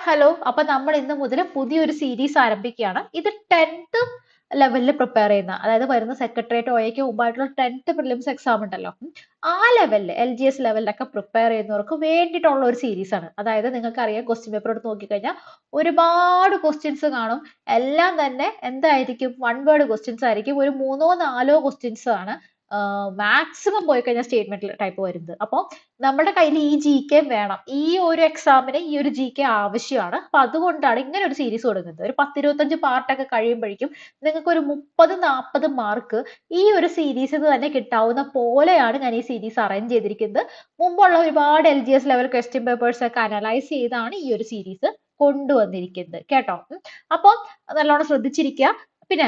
Hello. അപ്പൊ നമ്മൾ ഇന്ന് മുതൽ പുതിയൊരു സീരീസ് ആരംഭിക്കുകയാണ്. ഇത് 10th ലെവലിൽ പ്രിപ്പയർ ചെയ്യുന്ന, അതായത് വരുന്ന സെക്രട്ടേറിയറ്റ് ഒയ്ക്ക് മുമ്പായിട്ടുള്ള 10th പ്രിലിംസ് എക്സാം ഉണ്ടല്ലോ, ആ ലെവലിൽ LGS ലെവലിലൊക്കെ പ്രിപ്പയർ ചെയ്യുന്നവർക്ക് വേണ്ടിയിട്ടുള്ള ഒരു സീരീസ് ആണ്. അതായത് നിങ്ങൾക്ക് അറിയാം, ക്വസ്റ്റ്യൻ പേപ്പർ എടുത്ത് നോക്കിക്കഴിഞ്ഞാൽ ഒരുപാട് ക്വസ്റ്റ്യൻസ് കാണും. എല്ലാം തന്നെ എന്തായിരിക്കും, വൺ വേർഡ് ക്വസ്റ്റ്യൻസ് ആയിരിക്കും. ഒരു 3-4 ക്വസ്റ്റ്യൻസ് ആണ് മാക്സിമം പോയി കഴിഞ്ഞാൽ സ്റ്റേറ്റ്മെന്റ് ടൈപ്പ് വരുന്നത്. അപ്പോൾ നമ്മുടെ കയ്യിൽ ഈ GK വേണം. ഈ ഒരു എക്സാമിന് ഈ ഒരു GK ആവശ്യമാണ്. അപ്പൊ അതുകൊണ്ടാണ് ഇങ്ങനെ ഒരു സീരീസ് കൊടുക്കുന്നത്. ഒരു 10-25 പാർട്ടൊക്കെ കഴിയുമ്പോഴേക്കും നിങ്ങൾക്ക് ഒരു 30-40 മാർക്ക് ഈ ഒരു സീരീസിൽ തന്നെ കിട്ടാവുന്ന പോലെയാണ് ഞാൻ ഈ സീരീസ് അറേഞ്ച് ചെയ്തിരിക്കുന്നത്. മുമ്പുള്ള ഒരുപാട് LGS ലെവൽ ക്വസ്റ്റ്യൻ പേപ്പേഴ്സ് ഒക്കെ അനലൈസ് ചെയ്താണ് ഈ ഒരു സീരീസ് കൊണ്ടുവന്നിരിക്കുന്നത് കേട്ടോ. അപ്പോൾ നല്ലോണം ശ്രദ്ധിച്ചിരിക്കുക. പിന്നെ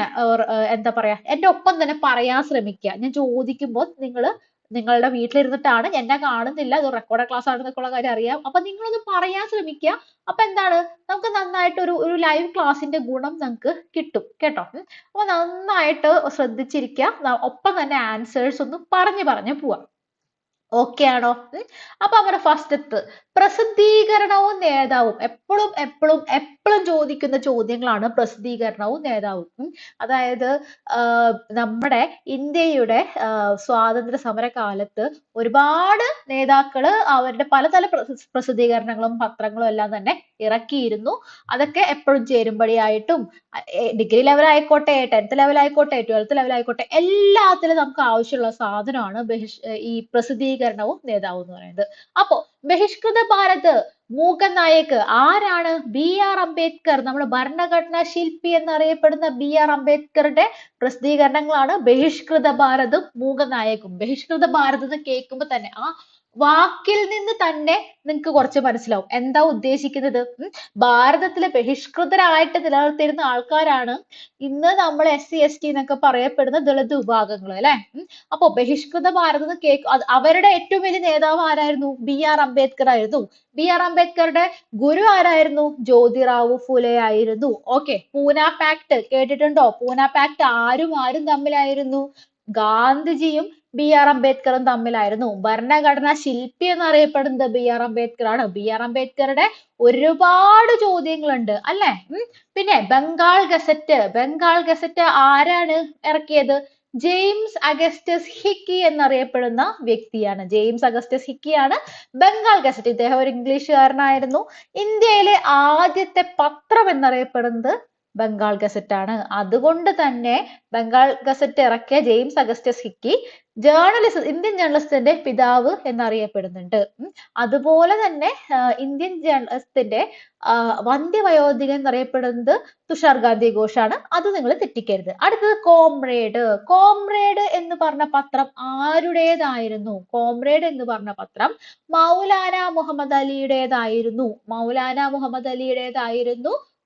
എന്താ പറയാ, എന്റെ ഒപ്പം തന്നെ പറയാൻ ശ്രമിക്കുക. ഞാൻ ചോദിക്കുമ്പോൾ നിങ്ങളുടെ വീട്ടിലിരുന്നിട്ടാണ്, എന്നെ കാണുന്നില്ല, ഇത് റെക്കോർഡ് ക്ലാസ് ആണെന്നൊക്കെയുള്ള കാര്യം അറിയാം. അപ്പൊ നിങ്ങളൊന്ന് പറയാൻ ശ്രമിക്കുക. അപ്പൊ എന്താണ്, നമുക്ക് നന്നായിട്ട് ഒരു ലൈവ് ക്ലാസ്സിന്റെ ഗുണം നമുക്ക് കിട്ടും കേട്ടോ. അപ്പൊ നന്നായിട്ട് ശ്രദ്ധിച്ചിരിക്കുക. ഒപ്പം തന്നെ ആൻസേഴ്സ് ഒന്ന് പറഞ്ഞു പോവാം. ഓക്കെ ആണോ? അപ്പൊ നമ്മുടെ ഫസ്റ്റത്ത് പ്രസിദ്ധീകരണവും നേതാവും. എപ്പോഴും എപ്പോഴും എപ്പോഴും ചോദിക്കുന്ന ചോദ്യങ്ങളാണ് പ്രസിദ്ധീകരണവും നേതാവും. അതായത് നമ്മുടെ ഇന്ത്യയുടെ സ്വാതന്ത്ര്യ സമര കാലത്ത് ഒരുപാട് നേതാക്കള് അവരുടെ പലതര പ്രസിദ്ധീകരണങ്ങളും പത്രങ്ങളും എല്ലാം തന്നെ ഇറക്കിയിരുന്നു. അതൊക്കെ എപ്പോഴും ചേരുംപടിയായിട്ടും ഡിഗ്രി ലെവൽ ആയിക്കോട്ടെ, 10th ലെവൽ ആയിക്കോട്ടെ, 12th ലെവൽ ആയിക്കോട്ടെ, എല്ലാത്തിലും നമുക്ക് ആവശ്യമുള്ള സാധനമാണ് ഈ പ്രസിദ്ധീകരണവും നേതാവും എന്ന് പറയുന്നത്. അപ്പോ ബഹിഷ്കൃത ഭാരത് മൂകൻ നായക് ആരാണ്? BR അംബേദ്കർ. നമ്മുടെ ഭരണഘടനാ ശില്പി എന്നറിയപ്പെടുന്ന BR അംബേദ്കറുടെ പ്രസിദ്ധീകരണങ്ങളാണ് ബഹിഷ്കൃത ഭാരതും മൂകൻ നായകും. ബഹിഷ്കൃത ഭാരത് എന്ന് കേൾക്കുമ്പോൾ തന്നെ ആ വാക്കിൽ നിന്ന് തന്നെ നിങ്ങൾക്ക് കുറച്ച് മനസ്സിലാവും എന്താ ഉദ്ദേശിക്കുന്നത്. ഭാരതത്തിലെ ബഹിഷ്കൃതരായിട്ട് നിലനിർത്തിയിരുന്ന ആൾക്കാരാണ് ഇന്ന് നമ്മൾ SC ST എന്നൊക്കെ പറയപ്പെടുന്ന ദളിത് വിഭാഗങ്ങൾ അല്ലെ. അപ്പൊ ബഹിഷ്കൃത ഭാരത് എന്ന് അവരുടെ ഏറ്റവും വലിയ നേതാവ് ആരായിരുന്നു? BR അംബേദ്കർ ആയിരുന്നു. BR അംബേദ്കറുടെ ഗുരു ആരായിരുന്നു? ജ്യോതിറാവു ഫുലെ ആയിരുന്നു. ഓക്കെ. പൂന പാക്ട് കേട്ടിട്ടുണ്ടോ? പൂന പാക്ട് ആരും തമ്മിലായിരുന്നു? ഗാന്ധിജിയും BR അംബേദ്കറും തമ്മിലായിരുന്നു. ഭരണഘടനാ ശില്പി എന്നറിയപ്പെടുന്നത് BR അംബേദ്കർ ആണ്. BR അംബേദ്കറുടെ ഒരുപാട് ചോദ്യങ്ങളുണ്ട് അല്ലെ. പിന്നെ ബംഗാൾ ഗസറ്റ് ആരാണ് ഇറക്കിയത്? ജെയിംസ് അഗസ്റ്റസ് ഹിക്കി എന്നറിയപ്പെടുന്ന വ്യക്തിയാണ്. ജെയിംസ് അഗസ്റ്റസ് ഹിക്കിയാണ് ബംഗാൾ ഗസറ്റ്. ഇദ്ദേഹം ഒരു ഇംഗ്ലീഷുകാരനായിരുന്നു. ഇന്ത്യയിലെ ആദ്യത്തെ പത്രം എന്നറിയപ്പെടുന്നത് ബംഗാൾ ഗസറ്റ് ആണ്. അതുകൊണ്ട് തന്നെ ബംഗാൾ ഗസറ്റ് ഇറക്കിയ ജെയിംസ് അഗസ്റ്റസ് ഹിക്കി ഇന്ത്യൻ ജേർണലിസത്തിന്റെ പിതാവ് എന്നറിയപ്പെടുന്നുണ്ട്. അതുപോലെ തന്നെ ഇന്ത്യൻ ജേർണലിസത്തിന്റെ വന്ധ്യവയോധികൻ എന്നറിയപ്പെടുന്നത് തുഷാർ ഗാന്ധി ഘോഷാണ്. അത് നിങ്ങൾ തെറ്റിക്കരുത്. അടുത്തത് കോമ്രേഡ് എന്ന് പറഞ്ഞ പത്രം ആരുടേതായിരുന്നു? കോമ്രേഡ് എന്ന് പറഞ്ഞ പത്രം മൗലാന മുഹമ്മദ് അലിയുടേതായിരുന്നു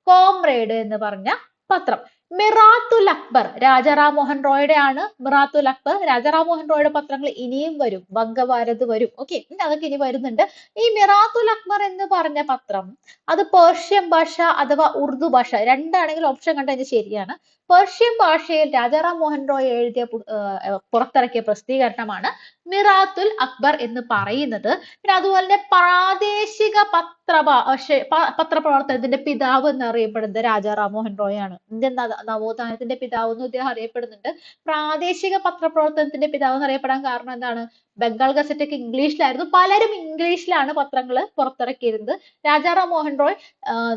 കോമ്രേഡ് എന്ന് പറഞ്ഞ പത്രം. മിറാത്തുൽ അക്ബർ രാജാറാം മോഹൻ റോയുടെ ആണ്. മിറാത്തുൽ അക്ബർ രാജാറാം മോഹൻ റോയുടെ പത്രങ്ങൾ ഇനിയും വരും. വംഗഭാരത് വരും. ഓക്കെ, അതൊക്കെ ഇനി വരുന്നുണ്ട്. ഈ മിറാത്തുൽ അക്ബർ എന്ന് പറഞ്ഞ പത്രം അത് പേർഷ്യൻ ഭാഷ അഥവാ ഉറുദു ഭാഷ രണ്ടാണെങ്കിൽ ഓപ്ഷൻ കണ്ടത് ശരിയാണ്. പേർഷ്യൻ ഭാഷയിൽ രാജാറാം മോഹൻ റോയ് പുറത്തിറക്കിയ പ്രസിദ്ധീകരണമാണ് മിറാത്തുൽ അക്ബർ എന്ന് പറയുന്നത്. പിന്നെ അതുപോലെ തന്നെ പ്രാദേശിക പത്രപ്രവർത്തനത്തിന്റെ പിതാവ് എന്നറിയപ്പെടുന്നത് രാജാറാം മോഹൻ റോയ് ആണ്. ഇന്ത്യൻ നവോത്ഥാനത്തിന്റെ പിതാവ് എന്ന് ഇദ്ദേഹം അറിയപ്പെടുന്നുണ്ട്. പ്രാദേശിക പത്രപ്രവർത്തനത്തിന്റെ പിതാവ് എന്നറിയപ്പെടാൻ കാരണം എന്താണ്? ബംഗാൾ ഗസറ്റ് ഒക്കെ ഇംഗ്ലീഷിലായിരുന്നു. പലരും ഇംഗ്ലീഷിലാണ് പത്രങ്ങൾ പുറത്തിറക്കിയിരുന്നത്. രാജാറാം മോഹൻ റോയ്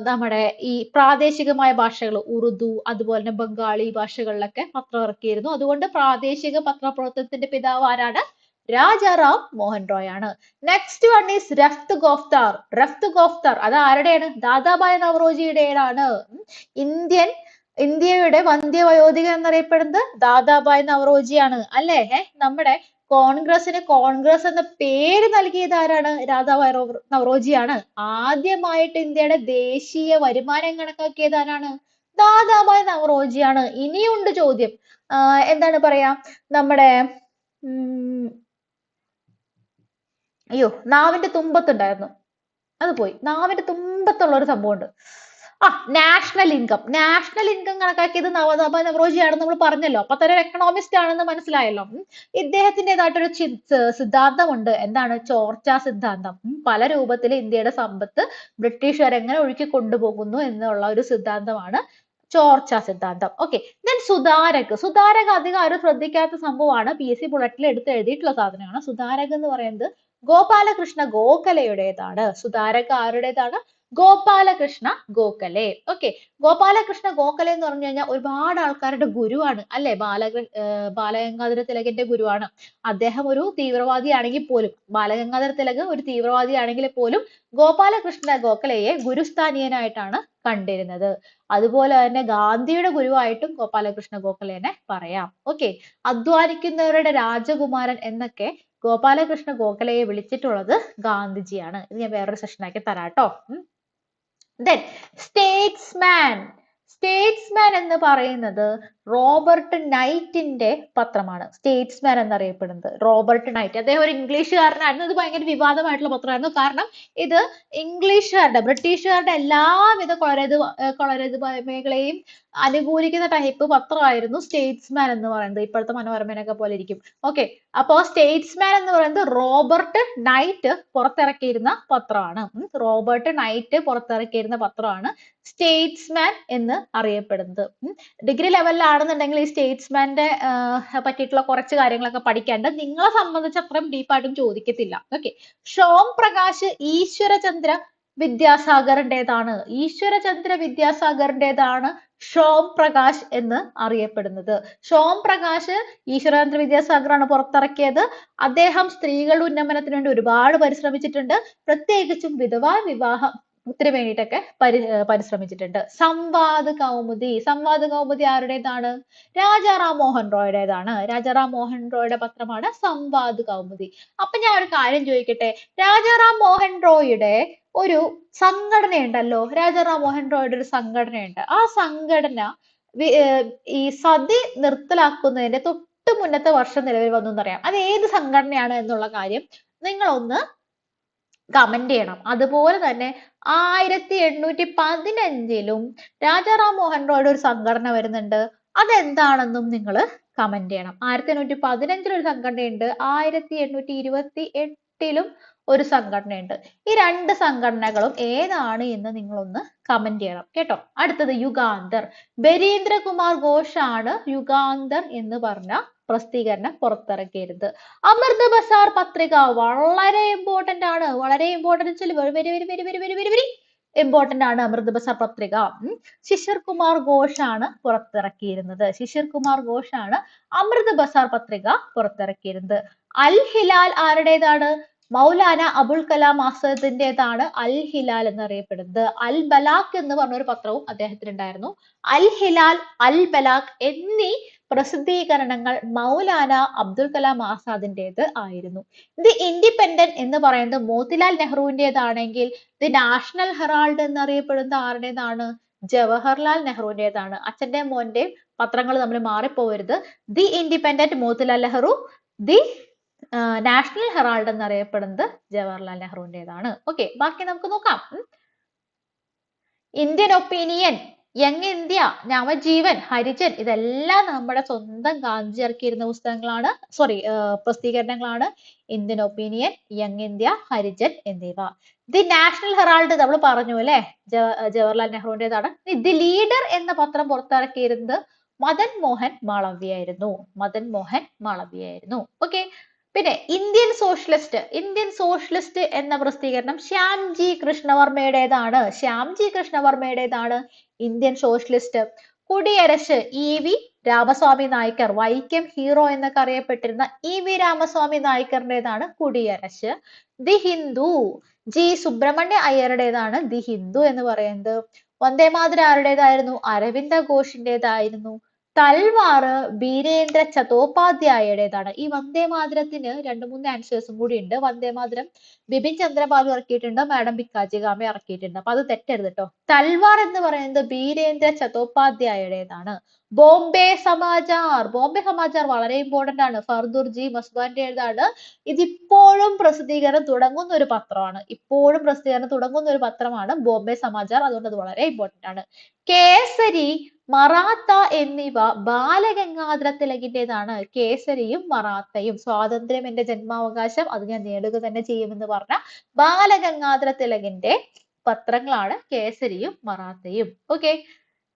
നമ്മുടെ ഈ പ്രാദേശികമായ ഭാഷകൾ ഉറുദു അതുപോലെ തന്നെ ബംഗാളി ഭാഷകളിലൊക്കെ പത്രം ഇറക്കിയിരുന്നു. അതുകൊണ്ട് പ്രാദേശിക പത്രപ്രവർത്തനത്തിന്റെ പിതാവ് ആരാണ്? രാജാറാം മോഹൻ റോയ് ആണ്. Next one is Rast Goftar. അത് ആരുടെയാണ്? ദാദാഭായ് നവറോജിയുടേതാണ്. ഇന്ത്യയുടെ വന്ധ്യവയോധികൻ എന്നറിയപ്പെടുന്നത് ദാദാഭായ് നവറോജിയാണ് അല്ലേ. നമ്മുടെ കോൺഗ്രസ് എന്ന പേര് നൽകിയത് ആരാണ്? ദാദാഭായ് നവറോജിയാണ്. ആദ്യമായിട്ട് ഇന്ത്യയുടെ ദേശീയ വരുമാനം കണക്കാക്കിയത് ആരാണ്? ദാദാഭായ് നവറോജിയാണ്. ഇനിയുണ്ട് ചോദ്യം. എന്താണ് പറയാ, നമ്മുടെ നാവിന്റെ തുമ്പത്തുണ്ടായിരുന്നു, അത് പോയി. നാവിന്റെ തുമ്പത്തുള്ള ഒരു സംഭവമുണ്ട്. നാഷണൽ ഇൻകം കണക്കാക്കിയത് നവോധ നവറോജിയാണെന്ന് നമ്മൾ പറഞ്ഞല്ലോ. അപ്പൊ തന്നെ എക്കണോമിസ്റ്റ് ആണെന്ന് മനസ്സിലായല്ലോ. ഇദ്ദേഹത്തിൻ്റെതായിട്ടൊരു സിദ്ധാന്തമുണ്ട്. എന്താണ്? ചോർച്ചാ സിദ്ധാന്തം. പല രൂപത്തിൽ ഇന്ത്യയുടെ സമ്പത്ത് ബ്രിട്ടീഷുകാർ എങ്ങനെ ഒഴുക്കി കൊണ്ടുപോകുന്നു എന്നുള്ള ഒരു സിദ്ധാന്തമാണ് ചോർച്ചാ സിദ്ധാന്തം. ഓക്കെ. ദെൻ സുധാരക് അധികം ആരും ശ്രദ്ധിക്കാത്ത സംഭവമാണ്. PSC ബുള്ളറ്റിൽ എടുത്ത് എഴുതിയിട്ടുള്ള സാധനമാണ്. സുധാരക് എന്ന് പറയുന്നത് ഗോപാലകൃഷ്ണ ഗോഖലെയുടേതാണ്. സുധാരക് ആരുടേതാണ്? ഗോപാലകൃഷ്ണ ഗോഖലെ. ഓക്കെ. ഗോപാലകൃഷ്ണ ഗോഖലെ എന്ന് പറഞ്ഞു കഴിഞ്ഞാൽ ഒരുപാട് ആൾക്കാരുടെ ഗുരുവാണ് അല്ലെ. ബാലഗംഗാധര തിലകന്റെ ഗുരുവാണ്. അദ്ദേഹം ഒരു തീവ്രവാദിയാണെങ്കിൽ പോലും, ബാലഗംഗാധര തിലക് ഒരു തീവ്രവാദിയാണെങ്കിൽ പോലും ഗോപാലകൃഷ്ണ ഗോഖലെയെ ഗുരുസ്ഥാനീയനായിട്ടാണ് കണ്ടിരുന്നത്. അതുപോലെ തന്നെ ഗാന്ധിയുടെ ഗുരുവായിട്ടും ഗോപാലകൃഷ്ണ ഗോഖലെനെ പറയാം. ഓക്കെ. അധ്വാനിക്കുന്നവരുടെ രാജകുമാരൻ എന്നൊക്കെ ഗോപാലകൃഷ്ണ ഗോഖലെയെ വിളിച്ചിട്ടുള്ളത് ഗാന്ധിജിയാണ്. ഇത് ഞാൻ വേറൊരു സെഷനാക്കി തരാട്ടോ. Then statesman എന്ന് പറയുന്നത് റോബർട്ട് നൈറ്റിന്റെ പത്രമാണ്. statesman എന്നറിയപ്പെടുന്നത് റോബർട്ട് നൈറ്റ്. അദ്ദേഹം ഒരു ഇംഗ്ലീഷുകാരനായിരുന്നു. ഇത് ഭയങ്കര വിവാദമായിട്ടുള്ള പത്രമായിരുന്നു. കാരണം ഇത് ബ്രിട്ടീഷുകാരുടെ എല്ലാവിധ കൊളരുതായ്മകളെയും അനുകൂലിക്കുന്ന ടൈപ്പ് പത്രമായിരുന്നു statesman എന്ന് പറയുന്നത്. ഇപ്പോഴത്തെ മനോരമയൊക്കെ പോലെ ഇരിക്കും. ഓക്കെ. അപ്പോ statesman എന്ന് പറയുന്നത് റോബർട്ട് നൈറ്റ് പുറത്തിറക്കിയിരുന്ന പത്രമാണ്. റോബർട്ട് നൈറ്റ് പുറത്തിറക്കിയിരുന്ന പത്രമാണ് statesman എന്ന് അറിയപ്പെടുന്നത്. ഡിഗ്രി ലെവലിലാണെന്നുണ്ടെങ്കിൽ ഈ statesmanന്റെ പറ്റിയിട്ടുള്ള കുറച്ച് കാര്യങ്ങളൊക്കെ പഠിക്കാണ്ട്. നിങ്ങളെ സംബന്ധിച്ച് അത്രയും ഡീപ്പായിട്ടും ചോദിക്കത്തില്ല. ഓക്കെ. സോം പ്രകാശ് ഈശ്വരചന്ദ്ര വിദ്യാസാഗറിന്റേതാണ്. സോം പ്രകാശ് എന്ന് അറിയപ്പെടുന്നത്. സോം പ്രകാശ് ഈശ്വരചന്ദ്ര വിദ്യാസാഗറാണ് പുറത്തിറക്കിയത്. അദ്ദേഹം സ്ത്രീകളുടെ ഉന്നമനത്തിന് വേണ്ടി ഒരുപാട് പരിശ്രമിച്ചിട്ടുണ്ട്. പ്രത്യേകിച്ചും വിധവാ വിവാഹത്തിന് വേണ്ടിയിട്ടൊക്കെ പരിശ്രമിച്ചിട്ടുണ്ട്. സംവാദ് കൗമുദി ആരുടേതാണ്? രാജാറാം മോഹൻ റോയുടേതാണ്. രാജാറാം മോഹൻ റോയുടെ പത്രമാണ് സംവാദ് കൗമുദി. അപ്പൊ ഞാൻ ഒരു കാര്യം ചോദിക്കട്ടെ. രാജാറാം മോഹൻ റോയുടെ ഒരു സംഘടനയുണ്ടല്ലോ. രാജാറാം മോഹൻ റോയുടെ ഒരു സംഘടനയുണ്ട്. ആ സംഘടന ഈ സതി നിർത്തലാക്കുന്നതിന്റെ തൊട്ട് മുന്നത്തെ വർഷം നിലവിൽ വന്നു എന്നറിയാം. അത് ഏത് സംഘടനയാണ് എന്നുള്ള കാര്യം നിങ്ങളൊന്ന് കമന്റ് ചെയ്യണം. അതുപോലെ തന്നെ 1815 രാജാറാം മോഹൻ റോയുടെ ഒരു സംഘടന വരുന്നുണ്ട്. അതെന്താണെന്നും നിങ്ങൾ കമന്റ് ചെയ്യണം. 1815 ഒരു സംഘടനയുണ്ട്. 1828 ഒരു സംഘടനയുണ്ട്. ഈ രണ്ട് സംഘടനകളും ഏതാണ് എന്ന് നിങ്ങളൊന്ന് കമന്റ് ചെയ്യണം കേട്ടോ. അടുത്തത് യുഗാന്തർ. ബരീന്ദ്രകുമാർ ഘോഷാണ് യുഗാന്തർ എന്ന് പറഞ്ഞ പ്രസിദ്ധീകരണം പുറത്തിറക്കിയത്. അമൃത് ബസാർ പത്രിക വളരെ ഇമ്പോർട്ടന്റ് ആണ്. വളരെ ഇമ്പോർട്ടന്റ് വെരി ഇമ്പോർട്ടന്റ് ആണ് അമൃത് ബസാർ പത്രിക. ശിശിർ കുമാർ ഘോഷാണ് പുറത്തിറക്കിയിരുന്നത്. അമൃത് ബസാർ പത്രിക പുറത്തിറക്കിയിരുന്നത്. അൽ ഹിലാൽ ആരുടേതാണ്? മൗലാന അബുൽ കലാം ആസാദിന്റേതാണ് അൽ ഹിലാൽ എന്നറിയപ്പെടുന്നത്. അൽ ബലാഖ് എന്ന് പറഞ്ഞൊരു പത്രവും അദ്ദേഹത്തിനുണ്ടായിരുന്നു. അൽ ഹിലാൽ, അൽ ബലാഖ് എന്നീ പ്രസിദ്ധീകരണങ്ങൾ മൗലാന അബ്ദുൽ കലാം ആസാദിന്റേത് ആയിരുന്നു. ദി ഇൻഡിപെൻഡന്റ് എന്ന് പറയുന്നത് മോത്തിലാൽ നെഹ്റുവിന്റേതാണെങ്കിൽ ദി നാഷണൽ ഹെറാൾഡ് എന്നറിയപ്പെടുന്നത് ആരുടേതാണ്? ജവഹർലാൽ നെഹ്റുവിന്റേതാണ്. അച്ഛന്റെ മോന്റെയും പത്രങ്ങൾ തമ്മിൽ മാറിപ്പോവരുത്. The independent Motilal Nehru, the national herald എന്നറിയപ്പെടുന്നത് ജവഹർലാൽ നെഹ്റുവിന്റേതാണ്. ഓക്കെ. ബാക്കി നമുക്ക് നോക്കാം. Indian opinion, young India, Navajivan, Harijan ഇതെല്ലാം നമ്മുടെ സ്വന്തം ഗാന്ധി ഇറക്കിയിരുന്ന പുസ്തകങ്ങളാണ്. പ്രസിദ്ധീകരണങ്ങളാണ്. Indian opinion, young India, Harijan എന്നിവ. ദി നാഷണൽ ഹെറാൾഡ് നമ്മൾ പറഞ്ഞു അല്ലെ, ജവഹർലാൽ നെഹ്റുവിന്റേതാണ്. ദി ലീഡർ എന്ന പത്രം പുറത്തിറക്കിയിരുന്നത് മദൻ മോഹൻ മാളവ്യയായിരുന്നു. ഓക്കെ. പിന്നെ ഇന്ത്യൻ സോഷ്യലിസ്റ്റ് എന്ന പ്രസിദ്ധീകരണം ശ്യാംജി കൃഷ്ണവർമ്മയുടേതാണ്. Indian socialist. Kudiarasu EV Ramaswamy Naicker, Vaikom hero എന്നൊക്കെ അറിയപ്പെട്ടിരുന്ന EV രാമസ്വാമി നായ്ക്കറിന്റേതാണ് കുടിയരശ്. ദി ഹിന്ദു G സുബ്രഹ്മണ്യ അയ്യരുടേതാണ് ദി ഹിന്ദു എന്ന് പറയുന്നത്. വന്ദേ മാതരം ആരുടേതായിരുന്നു? അരവിന്ദ ഘോഷിന്റേതായിരുന്നു. തൽവാർ ബീരേന്ദ്ര ചതോപാധ്യായയുടേതാണ്. ഈ വന്ദേ മാതരത്തിന് 2-3 ആൻസേഴ്സും കൂടി ഉണ്ട്. വന്ദേ മാതരം ബിപിൻ ചന്ദ്രപാൽ ഇറക്കിയിട്ടുണ്ട്, മാഡം ഭിക്കാജി കാമ ഇറക്കിയിട്ടുണ്ട്. അപ്പൊ അത് തെറ്റരുത് കേട്ടോ. തൽവാർ എന്ന് പറയുന്നത് ബീരേന്ദ്ര ചതോപാധ്യായയുടേതാണ്. ബോംബെ സമാചാർ, ബോംബെ സമാചാർ വളരെ ഇമ്പോർട്ടന്റ് ആണ്. ഫർദുർജി മസ്ബാന്റേതാണ്. ഇതിപ്പോഴും പ്രസിദ്ധീകരണം തുടങ്ങുന്ന ഒരു പത്രമാണ്. ഇപ്പോഴും പ്രസിദ്ധീകരണം തുടങ്ങുന്ന ഒരു പത്രമാണ് ബോംബെ സമാചാർ. അതുകൊണ്ട് അത് വളരെ ഇമ്പോർട്ടന്റ് ആണ്. കേസരി, മറാത്ത എന്നിവ ബാലഗംഗാധര തിലകിന്റേതാണ്. കേസരിയും മറാത്തയും, സ്വാതന്ത്ര്യം എന്റെ ജന്മാവകാശം, അത് ഞാൻ നേടുക തന്നെ ചെയ്യുമെന്ന് പറഞ്ഞ ബാലഗംഗാധര തിലകിന്റെ പത്രങ്ങളാണ് കേസരിയും മറാത്തയും. ഓക്കെ,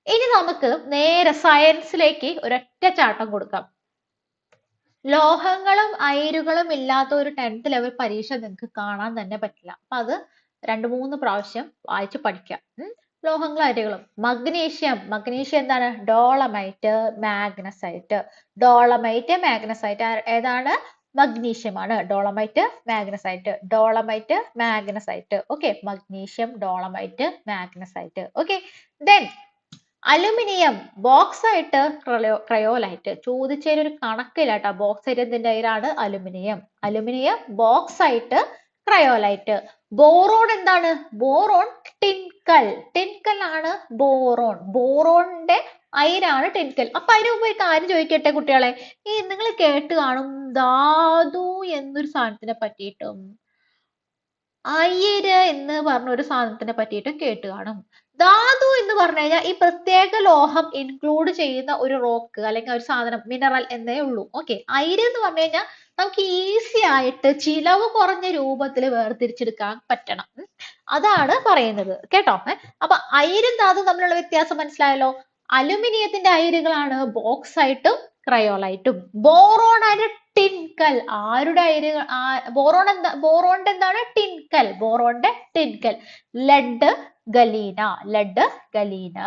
ഇനി നമുക്ക് നേരെ സയൻസിലേക്ക് ഒരൊറ്റ ചാട്ടം കൊടുക്കാം. ലോഹങ്ങളും അയിരുകളും ഇല്ലാത്ത ഒരു 10th ലെവൽ പരീക്ഷ നിങ്ങൾക്ക് കാണാൻ തന്നെ പറ്റില്ല. അപ്പൊ അത് 2-3 പ്രാവശ്യം വായിച്ച് പഠിക്കാം. ലോഹങ്ങളും അയിരുകളും. മഗ്നീഷ്യം, മഗ്നീഷ്യം എന്താണ്? Dolomite, magnesite. ഡോളമൈറ്റ്, മാഗ്നസൈറ്റ് ഏതാണ്? മഗ്നീഷ്യമാണ്. Dolomite, magnesite, dolomite, magnesite. Okay, magnesium, dolomite, magnesite. Okay, then aluminium, bauxite, cryolite. ചോദിച്ചതിന് ഒരു കണക്കില്ല കേട്ടോ. ബോക്സൈറ്റ് എന്തിന്റെ അയിരാണ്? Aluminium. Aluminium, bauxite, cryolite. Boron എന്താണ്? Boron tincal. ടിൻകൽ ആണ് ബോറോൺ. ബോറോണിന്റെ അയിരാണ് ടിൻകൽ. അപ്പൊ അതിന് മുമ്പ് ഒരു കാര്യം ചോദിക്കട്ടെ കുട്ടികളെ, ഈ നിങ്ങൾ കേട്ട് കാണും ധാതു എന്നൊരു സാധനത്തിനെ പറ്റിയിട്ടും അയിര് എന്ന് പറഞ്ഞ ഒരു സാധനത്തിനെ പറ്റിയിട്ടും കേട്ട് കാണും. ധാതു എന്ന് പറഞ്ഞു കഴിഞ്ഞാൽ ഈ പ്രത്യേക ലോഹം ഇൻക്ലൂഡ് ചെയ്യുന്ന ഒരു റോക്ക് അല്ലെങ്കിൽ ഒരു സാധനം, മിനറൽ എന്നേ ഉള്ളൂ. ഓക്കെ, അയിര് എന്ന് പറഞ്ഞു കഴിഞ്ഞാൽ നമുക്ക് ഈസി ആയിട്ട് ചിലവ് കുറഞ്ഞ രൂപത്തിൽ വേർതിരിച്ചെടുക്കാൻ പറ്റണം. അതാണ് പറയുന്നത് കേട്ടോ. അപ്പൊ അയിരും ധാതു തമ്മിലുള്ള വ്യത്യാസം മനസ്സിലായല്ലോ. അലുമിനിയത്തിന്റെ അയിരുകളാണ് ബോക്സൈറ്റും ക്രയോലൈറ്റും. ബോറോൺ ആണ് ടിൻകൽ. ആരുടെ അയിരുകൾ? ബോറോൺ എന്താ? ബോറോണിന്റെ എന്താണ്? ടിൻകൽ. ബോറോണിന്റെ tincal. Lead, galena. Lead, galena.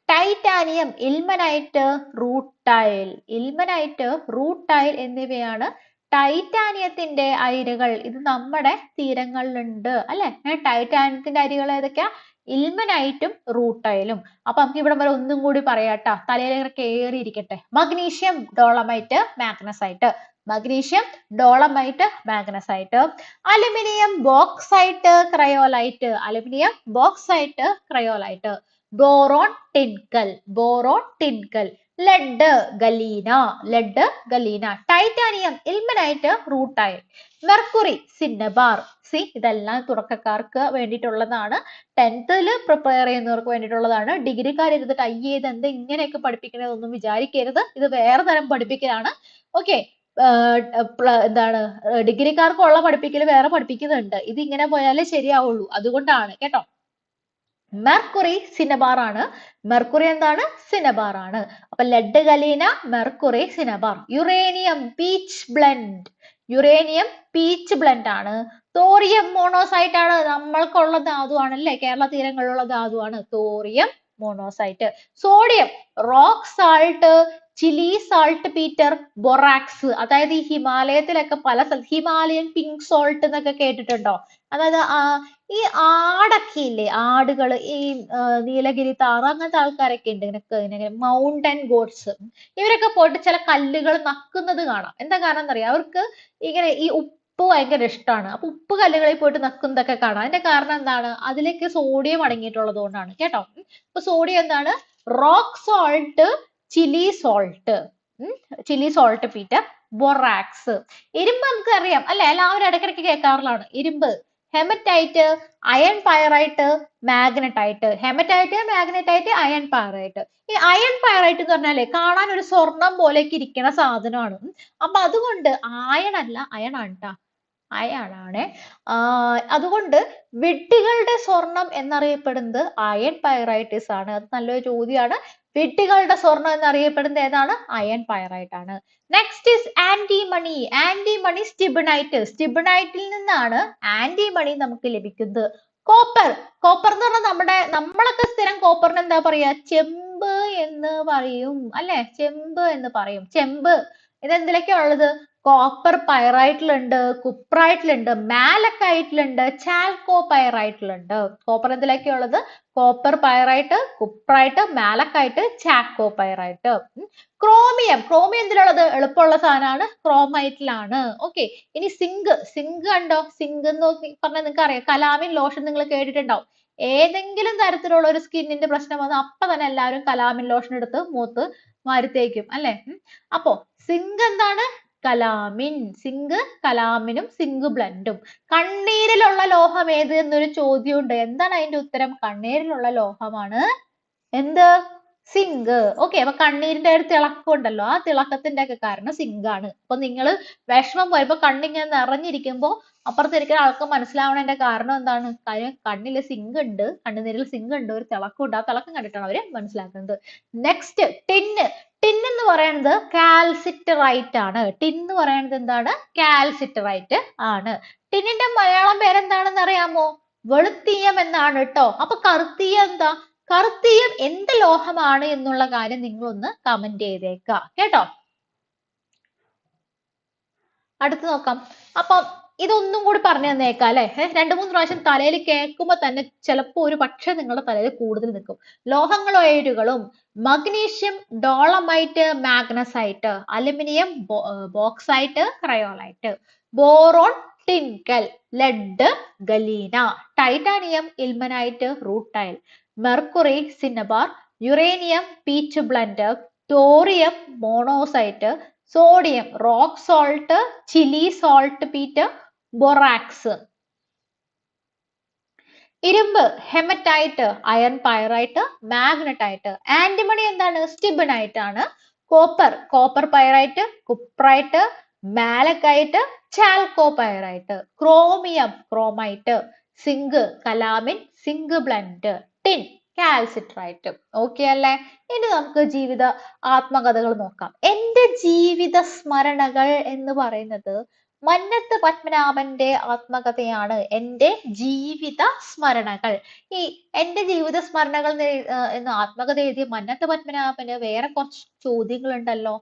Titanium, ilmenite, rutile. Ilmenite, rutile എന്നിവയാണ് ടൈറ്റാനിയത്തിന്റെ അയിരുകൾ. ഇത് നമ്മുടെ തീരങ്ങളിലുണ്ട് അല്ലെ. ടൈറ്റാനിയത്തിന്റെ അയിരുകൾ ഏതൊക്കെയാ? ഇൽമനൈറ്റും റൂട്ടൈലും. അപ്പൊ നമുക്ക് ഇവിടെ വരെ ഒന്നും കൂടി പറയാട്ടോ, തലയിൽ കേറിയിരിക്കട്ടെ. Magnesium, dolomite, magnesite. Magnesium, dolomite, magnesite. Aluminium, bauxite, cryolite. Aluminium, bauxite, cryolite. Boron, tincal. Boron, tincal. Lead, galena. Lead, galena. Titanium, ilmenite, rutile. Mercury, cinnabar. ഇതെല്ലാം തുടക്കക്കാർക്ക് വേണ്ടിയിട്ടുള്ളതാണ്. 10th പ്രിപ്പയർ ചെയ്യുന്നവർക്ക് വേണ്ടിയിട്ടുള്ളതാണ്. ഡിഗ്രിക്കാർ ഇരുന്നിട്ട് അയ്യേത് എന്താ ഇങ്ങനെയൊക്കെ പഠിപ്പിക്കണതൊന്നും വിചാരിക്കരുത്. ഇത് വേറെ തരം പഠിപ്പിക്കലാണ്. ഓക്കെ, എന്താണ് ഡിഗ്രിക്കാർക്കുള്ള പഠിപ്പിക്കൽ വേറെ പഠിപ്പിക്കുന്നുണ്ട്. ഇത് ഇങ്ങനെ പോയാലേ ശരിയാവുള്ളൂ. അതുകൊണ്ടാണ് കേട്ടോ. മെർക്കുറി സിനബാർ ആണ്. മെർക്കുറി എന്താണ്? സിനബാർ ആണ്. അപ്പൊ lead, galena, mercury, cinnabar. Uranium, pitchblende. Uranium pitchblende ആണ്. തോറിയം മോണോസൈറ്റ് ആണ്. നമ്മൾക്കുള്ള ധാതുവാണ് അല്ലേ, കേരള തീരങ്ങളിലുള്ള ധാതുവാണ് thorium monazite. Sodium rock salt, Chile saltpetre, borax. അതായത് ഈ ഹിമാലയത്തിലൊക്കെ പല സ്ഥലത്ത് ഹിമാലയൻ പിങ്ക് സോൾട്ട് എന്നൊക്കെ കേട്ടിട്ടുണ്ടോ? അതായത് ഈ ആടൊക്കെ ഇല്ലേ, ആടുകൾ, ഈ നീലഗിരി താറ് അങ്ങനത്തെ ആൾക്കാരൊക്കെ ഉണ്ട്. ഇങ്ങനെ മൗണ്ടൻ ഗോഡ്സ്. ഇവരൊക്കെ പോയിട്ട് ചില കല്ലുകൾ നക്കുന്നത് കാണാം. എന്താ കാരണം എന്നറിയാം? അവർക്ക് ഇങ്ങനെ ഈ ഉപ്പ് ഭയങ്കര ഇഷ്ടമാണ്. അപ്പൊ ഉപ്പ് കല്ലുകളിൽ പോയിട്ട് നക്കുന്നതൊക്കെ കാണാം. അതിന്റെ കാരണം എന്താണ്? അതിലേക്ക് സോഡിയം അടങ്ങിയിട്ടുള്ളത് കൊണ്ടാണ് കേട്ടോ. അപ്പൊ സോഡിയം എന്താണ്? Rock salt, Chile salt. Chile saltpetre, borax. ഇരുമ്പ് നമുക്ക് അറിയാം അല്ലെ, എല്ലാവരും ഇടയ്ക്കിടയ്ക്ക് കേൾക്കാറുള്ളതാണ്. ഇരുമ്പ് haematite, iron pyrite, magnetite. Hematite, magnetite, iron pyrite. ഈ അയൺ പൈറൈറ്റ് എന്ന് പറഞ്ഞാലേ കാണാൻ ഒരു സ്വർണം പോലെയൊക്കെ ഇരിക്കുന്ന സാധനമാണ്. അപ്പൊ അതുകൊണ്ട് അയൺ അല്ല, അയൺ ആണ് ട്ടാ, അയണാണ്. അതുകൊണ്ട് വിഡ്ഢികളുടെ സ്വർണം എന്നറിയപ്പെടുന്നത് അയൺ പൈറൈറ്റിസ് ആണ്. അത് നല്ലൊരു ചോദ്യമാണ്. വിഡ്ഢികളുടെ സ്വർണം എന്നറിയപ്പെടുന്നത് ഏതാണ്? അയൺ പൈറൈറ്റ് ആണ്. Next is antimony. ആന്റിമണി സ്റ്റിബണൈറ്റ്. സ്റ്റിബണൈറ്റിൽ നിന്നാണ് ആന്റിമണി നമുക്ക് ലഭിക്കുന്നത്. കോപ്പർ. കോപ്പർ എന്ന് പറഞ്ഞാൽ നമ്മളൊക്കെ സ്ഥിരം കോപ്പറിന് എന്താ പറയാ? ചെമ്പ് എന്ന് പറയും അല്ലെ, ചെമ്പ് എന്ന് പറയും. ചെമ്പ് ഇത് എന്തിലൊക്കെയാ ഉള്ളത്? കോപ്പർ പൈറൈറ്റിലുണ്ട്, കുപ്രൈറ്റിലുണ്ട്, മാലക്കൈറ്റിലുണ്ട്, ചാൽക്കോ പൈറൈറ്റിലുണ്ട്. കോപ്പർ എന്തിലൊക്കെയാ ഉള്ളത്? Copper pyrite, cuprite, malachite, chalcopyrite. Chromium എന്തിലുള്ളത്? എളുപ്പമുള്ള സാധനമാണ്, ക്രോമൈറ്റിലാണ്. ഓക്കെ. ഇനി സിങ്ക് കണ്ടോ? സിങ്ക് എന്ന് പറഞ്ഞാൽ നിങ്ങൾക്ക് അറിയാം, കലാമിൻ ലോഷൻ നിങ്ങൾ കേട്ടിട്ടുണ്ടാവും. ഏതെങ്കിലും തരത്തിലുള്ള ഒരു സ്കിന്നിന്റെ പ്രശ്നം വന്നാൽ അപ്പൊ തന്നെ എല്ലാവരും കലാമിൻ ലോഷൻ എടുത്ത് മുഖത്ത് വാരി തേക്കും അല്ലെ? അപ്പോ സിങ്ക് എന്താണ്? കലാമിൻ. സിങ്ക് കലാമിനും സിങ്ക് ബ്ലെൻഡും. കണ്ണീരിലുള്ള ലോഹം ഏത് എന്നൊരു ചോദ്യമുണ്ട്. എന്താണ് അതിന്റെ ഉത്തരം? കണ്ണീരിലുള്ള ലോഹമാണ് എന്ത്? സിങ്ക്. ഓക്കെ. അപ്പൊ കണ്ണീരിന്റെ ഒരു തിളക്കം ഉണ്ടല്ലോ, ആ തിളക്കത്തിന്റെ ഒക്കെ കാരണം സിങ്ക് ആണ്. അപ്പൊ നിങ്ങൾ വിഷമം പോയപ്പോ കണ്ണിങ്ങനെ നിറഞ്ഞിരിക്കുമ്പോ അപ്പുറത്തിരിക്കുന്ന ആൾക്ക് മനസ്സിലാവണതിന്റെ കാരണം എന്താണ്? കാര്യം കണ്ണിൽ സിങ്ക് ഉണ്ട്, കണ്ണുനീരിൽ സിങ്ക് ഉണ്ട്, ഒരു തിളക്കം ഉണ്ട്. ആ തിളക്കം കണ്ടിട്ടാണ് അവര് മനസ്സിലാക്കുന്നത്. Next tin. ടിൻ എന്ന് പറയുന്നത് കാൽസിറ്ററൈറ്റ് ആണ്. ടിൻ എന്ന് പറയുന്നത് എന്താണ്? കാൽസിറ്ററൈറ്റ് ആണ്. ടിന്നിന്റെ മലയാളം പേരെന്താണെന്ന് അറിയാമോ? വെളുത്തീയം എന്നാണ് കേട്ടോ. അപ്പൊ കറുത്തീയം എന്താ? കറുത്തീയം എന്ത് ലോഹമാണ് എന്നുള്ള കാര്യം നിങ്ങൾ ഒന്ന് കമന്റ് ചെയ്തേക്ക കേട്ടോ. അടുത്ത് നോക്കാം. അപ്പം ഇതൊന്നും കൂടി പറഞ്ഞു തന്നേക്കാം അല്ലെ. 2-3 പ്രാവശ്യം തലയിൽ കേൾക്കുമ്പോ തന്നെ ചിലപ്പോ ഒരു പക്ഷെ നിങ്ങളുടെ തലയിൽ കൂടുതൽ നിൽക്കും. ലോഹങ്ങളോയിലുകളും magnesium dolomite magnesite, aluminium bauxite cryolite, boron tincal, lead galena, titanium ilmenite rutile, mercury cinnabar, uranium pitchblende, thorium monazite, sodium rock salt, Chile saltpetre, borax. ഇരുമ്പ് haematite, iron pyrite, magnetite. Antimony എന്താണ്? Stibnite ആണ്. Copper pyrite, cuprite, malachite, chalcopyrite. Chromium chromite, zinc calamine, zinc blende, tin cassiterite. Okay അല്ലേ? ഇനി നമുക്ക് ജീവിത ആത്മകഥകൾ നോക്കാം. എന്റെ ജീവിത സ്മരണകൾ എന്ന് പറയുന്നത് മന്നത്ത് പത്മനാഭന്റെ ആത്മകഥയാണ്. എന്റെ ജീവിത സ്മരണകൾ. ഈ എന്റെ ജീവിത സ്മരണകൾ എന്ന് ആത്മകഥ എഴുതിയ മന്നത്ത് പത്മനാഭന് വേറെ കുറച്ച് ചോദ്യങ്ങളുണ്ടല്ലോ.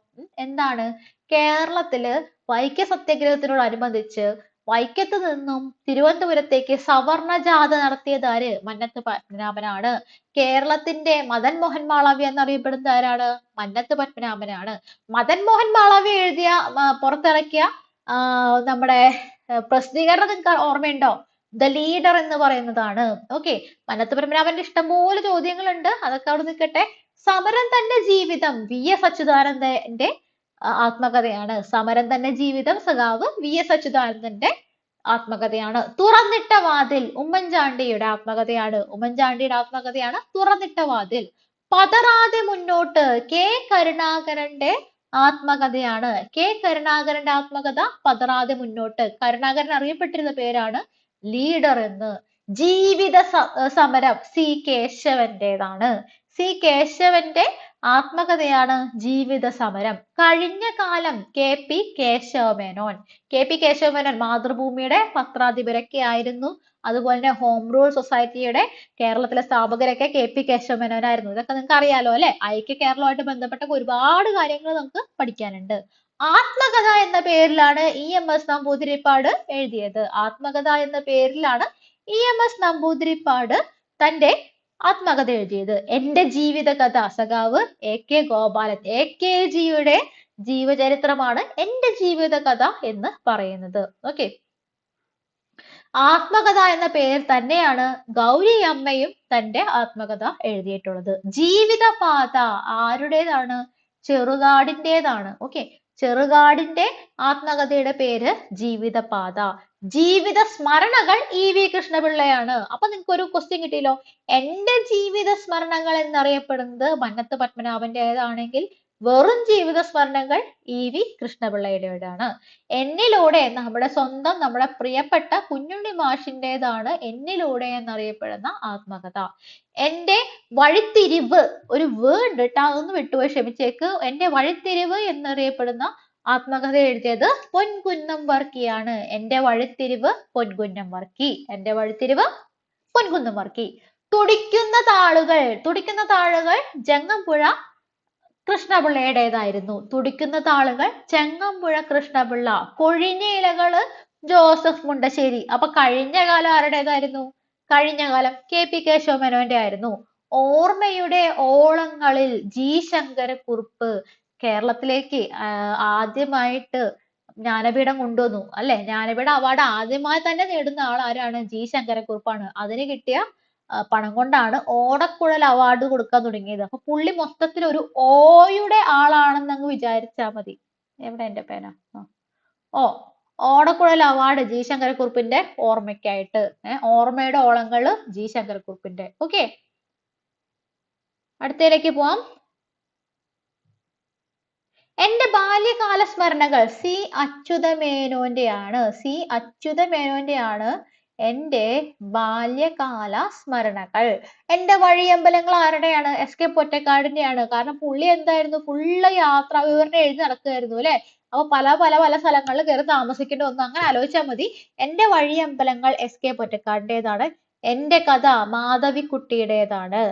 എന്താണ്? കേരളത്തില് വൈക്കം സത്യാഗ്രഹത്തിനോടനുബന്ധിച്ച് വൈക്കത്ത് നിന്നും തിരുവനന്തപുരത്തേക്ക് സവർണ ജാഥ നടത്തിയത് ആര്? മന്നത്ത് പത്മനാഭനാണ്. കേരളത്തിന്റെ മദൻ മോഹൻ മാളവ്യ എന്നറിയപ്പെടുന്ന ആരാണ്? മന്നത്ത് പത്മനാഭനാണ്. മദൻ മോഹൻ മാളവ്യ എഴുതിയ പുറത്തിറക്കിയ നമ്മുടെ പ്രസിദ്ധീകരണം നിങ്ങൾക്ക് ഓർമ്മയുണ്ടോ? ദ ലീഡർ എന്ന് പറയുന്നതാണ്. ഓക്കെ. മന്നത്ത് പത്മനാഭന്റെ ഇഷ്ടംപോലെ ചോദ്യങ്ങളുണ്ട്, അതൊക്കെ അവിടെ നിൽക്കട്ടെ. സമരം തന്നെ ജീവിതം, VS അച്യുതാനന്ദന്റെ ആത്മകഥയാണ്. സമരം തന്നെ ജീവിതം സഖാവ് VS അച്യുതാനന്ദന്റെ ആത്മകഥയാണ്. തുറന്നിട്ട വാതിൽ ഉമ്മൻചാണ്ടിയുടെ ആത്മകഥയാണ്. ഉമ്മൻചാണ്ടിയുടെ ആത്മകഥയാണ് തുറന്നിട്ട വാതിൽ. പതറാതെ മുന്നോട്ട് കരുണാകരന്റെ ആത്മകഥയാണ്. കരുണാകരന്റെ ആത്മകഥ പതറാതെ മുന്നോട്ട്. കരുണാകരൻ അറിയപ്പെട്ടിരുന്ന പേരാണ് ലീഡർ എന്ന്. ജീവിത സമരം കേശവന്റേതാണ്. കേശവന്റെ ആത്മകഥയാണ് ജീവിത സമരം. കഴിഞ്ഞ കാലം KP കേശവമേനോൻ. KP കേശവമേനോൻ മാതൃഭൂമിയുടെ പത്രാധിപരൊക്കെ ആയിരുന്നു. അതുപോലെ തന്നെ ഹോം റൂൾ സൊസൈറ്റിയുടെ കേരളത്തിലെ സ്ഥാപകരൊക്കെ KP കേശവമേനോനായിരുന്നു. ഇതൊക്കെ നിങ്ങൾക്ക് അറിയാലോ അല്ലെ. ഐക്യ കേരളവുമായിട്ട് ബന്ധപ്പെട്ട ഒരുപാട് കാര്യങ്ങൾ നമുക്ക് പഠിക്കാനുണ്ട്. ആത്മകഥ എന്ന പേരിലാണ് EMS നമ്പൂതിരിപ്പാട് എഴുതിയത്. ആത്മകഥ എന്ന പേരിലാണ് EMS നമ്പൂതിരിപ്പാട് തന്റെ ആത്മകഥ എഴുതിയത്. എന്റെ ജീവിത കഥ സഖാവ് AK ഗോപാലൻ. AKGയുടെ ജീവചരിത്രമാണ് എന്റെ ജീവിത കഥ എന്ന് പറയുന്നത്. ഓക്കെ. ആത്മകഥ എന്ന പേരിൽ തന്നെയാണ് ഗൗരി അമ്മയും തന്റെ ആത്മകഥ എഴുതിയിട്ടുള്ളത്. ജീവിതപാത ആരുടേതാണ്? ചെറുകാടിന്റേതാണ്. ഓക്കെ. ചെറുകാടിന്റെ ആത്മകഥയുടെ പേര് ജീവിതപാത. ജീവിത സ്മരണകൾ EV കൃഷ്ണപിള്ളയാണ്. അപ്പൊ നിങ്ങൾക്ക് ഒരു ക്വസ്റ്റ്യൻ കിട്ടിയല്ലോ. എന്റെ ജീവിത സ്മരണകൾ എന്നറിയപ്പെടുന്നത് മന്നത്ത് പത്മനാഭന്റേതാണെങ്കിൽ വെറും ജീവിത സ്മരണകൾ EV കൃഷ്ണപിള്ളയുടേതാണ്. എന്നിലൂടെ നമ്മുടെ സ്വന്തം നമ്മുടെ പ്രിയപ്പെട്ട കുഞ്ഞുണ്ണി മാഷിന്റേതാണ് എന്നിലൂടെ എന്നറിയപ്പെടുന്ന ആത്മകഥ. എന്റെ വഴിത്തിരിവ്, ഒരു വേർഡ് ഇട്ടാ അതൊന്ന് വിട്ടുപോയി ക്ഷമിച്ചേക്ക്. എന്റെ വഴിത്തിരിവ് എന്നറിയപ്പെടുന്ന ആത്മകഥ എഴുതിയത് പൊൻകുന്നം വർക്കിയാണ്. എന്റെ വഴിത്തിരിവ് പൊൻകുന്നം വർക്കി. എന്റെ വഴിത്തിരിവ് പൊൻകുന്നം വർക്കി. തുടിക്കുന്ന താളുകൾ ജങ്ങമ്പുഴ കൃഷ്ണപിള്ളയുടേതായിരുന്നു. തുടിക്കുന്ന താളുകൾ ചെങ്ങമ്പുഴ കൃഷ്ണപിള്ള. കൊഴിഞ്ഞ ഇലകള് ജോസഫ് മുണ്ടശ്ശേരി. അപ്പൊ കഴിഞ്ഞ കാലം ആരുടേതായിരുന്നു? കഴിഞ്ഞ കാലം KP കേശവമേനോന്റെ ആയിരുന്നു. ഓർമ്മയുടെ ഓളങ്ങളിൽ G ശങ്കരക്കുറുപ്പ് കേരളത്തിലേക്ക് ആദ്യമായിട്ട് ജ്ഞാനപീഠം കൊണ്ടുവന്നു അല്ലെ? ജ്ഞാനപീഠ അവാർഡ് ആദ്യമായി തന്നെ നേടുന്ന ആൾ ആരാണ്? G ശങ്കരക്കുറുപ്പാണ്. അതിന് കിട്ടിയ പണം കൊണ്ടാണ് ഓടക്കുഴൽ അവാർഡ് കൊടുക്കാൻ തുടങ്ങിയത്. അപ്പൊ പുള്ളി മൊത്തത്തിൽ ഒരു ഓയുടെ ആളാണെന്ന് അങ്ങ് വിചാരിച്ചാൽ മതി. എവിടെ എന്റെ പേന? ഓ ഓടക്കുഴൽ അവാർഡ് G ശങ്കരക്കുറുപ്പിന്റെ ഓർമ്മയ്ക്കായിട്ട്. ഓർമ്മയുടെ ഓളങ്ങള് G ശങ്കരക്കുറുപ്പിന്റെ. ഓക്കെ, അടുത്തതിലേക്ക് പോവാം. എന്റെ ബാല്യകാല സ്മരണകൾ C അച്യുതമേനോന്റെയാണ്. C അച്യുതമേനോന്റെയാണ് എന്റെ ബാല്യകാല സ്മരണകൾ. എന്റെ വഴിയമ്പലങ്ങൾ ആരുടെയാണ്? SK പൊറ്റക്കാടിന്റെയാണ്. കാരണം പുള്ളി എന്തായിരുന്നു? ഫുള്ള് യാത്രാ വിവരണം എഴുതി നടക്കുകയായിരുന്നു അല്ലെ? അപ്പൊ പല പല പല സ്ഥലങ്ങളിൽ കയറി താമസിക്കേണ്ടി വന്നു. അങ്ങനെ ആലോചിച്ചാൽ മതി. എന്റെ വഴിയമ്പലങ്ങൾ SK പൊറ്റക്കാടിന്റേതാണ്. എന്റെ കഥ മാധവിക്കുട്ടിയുടേതാണ്.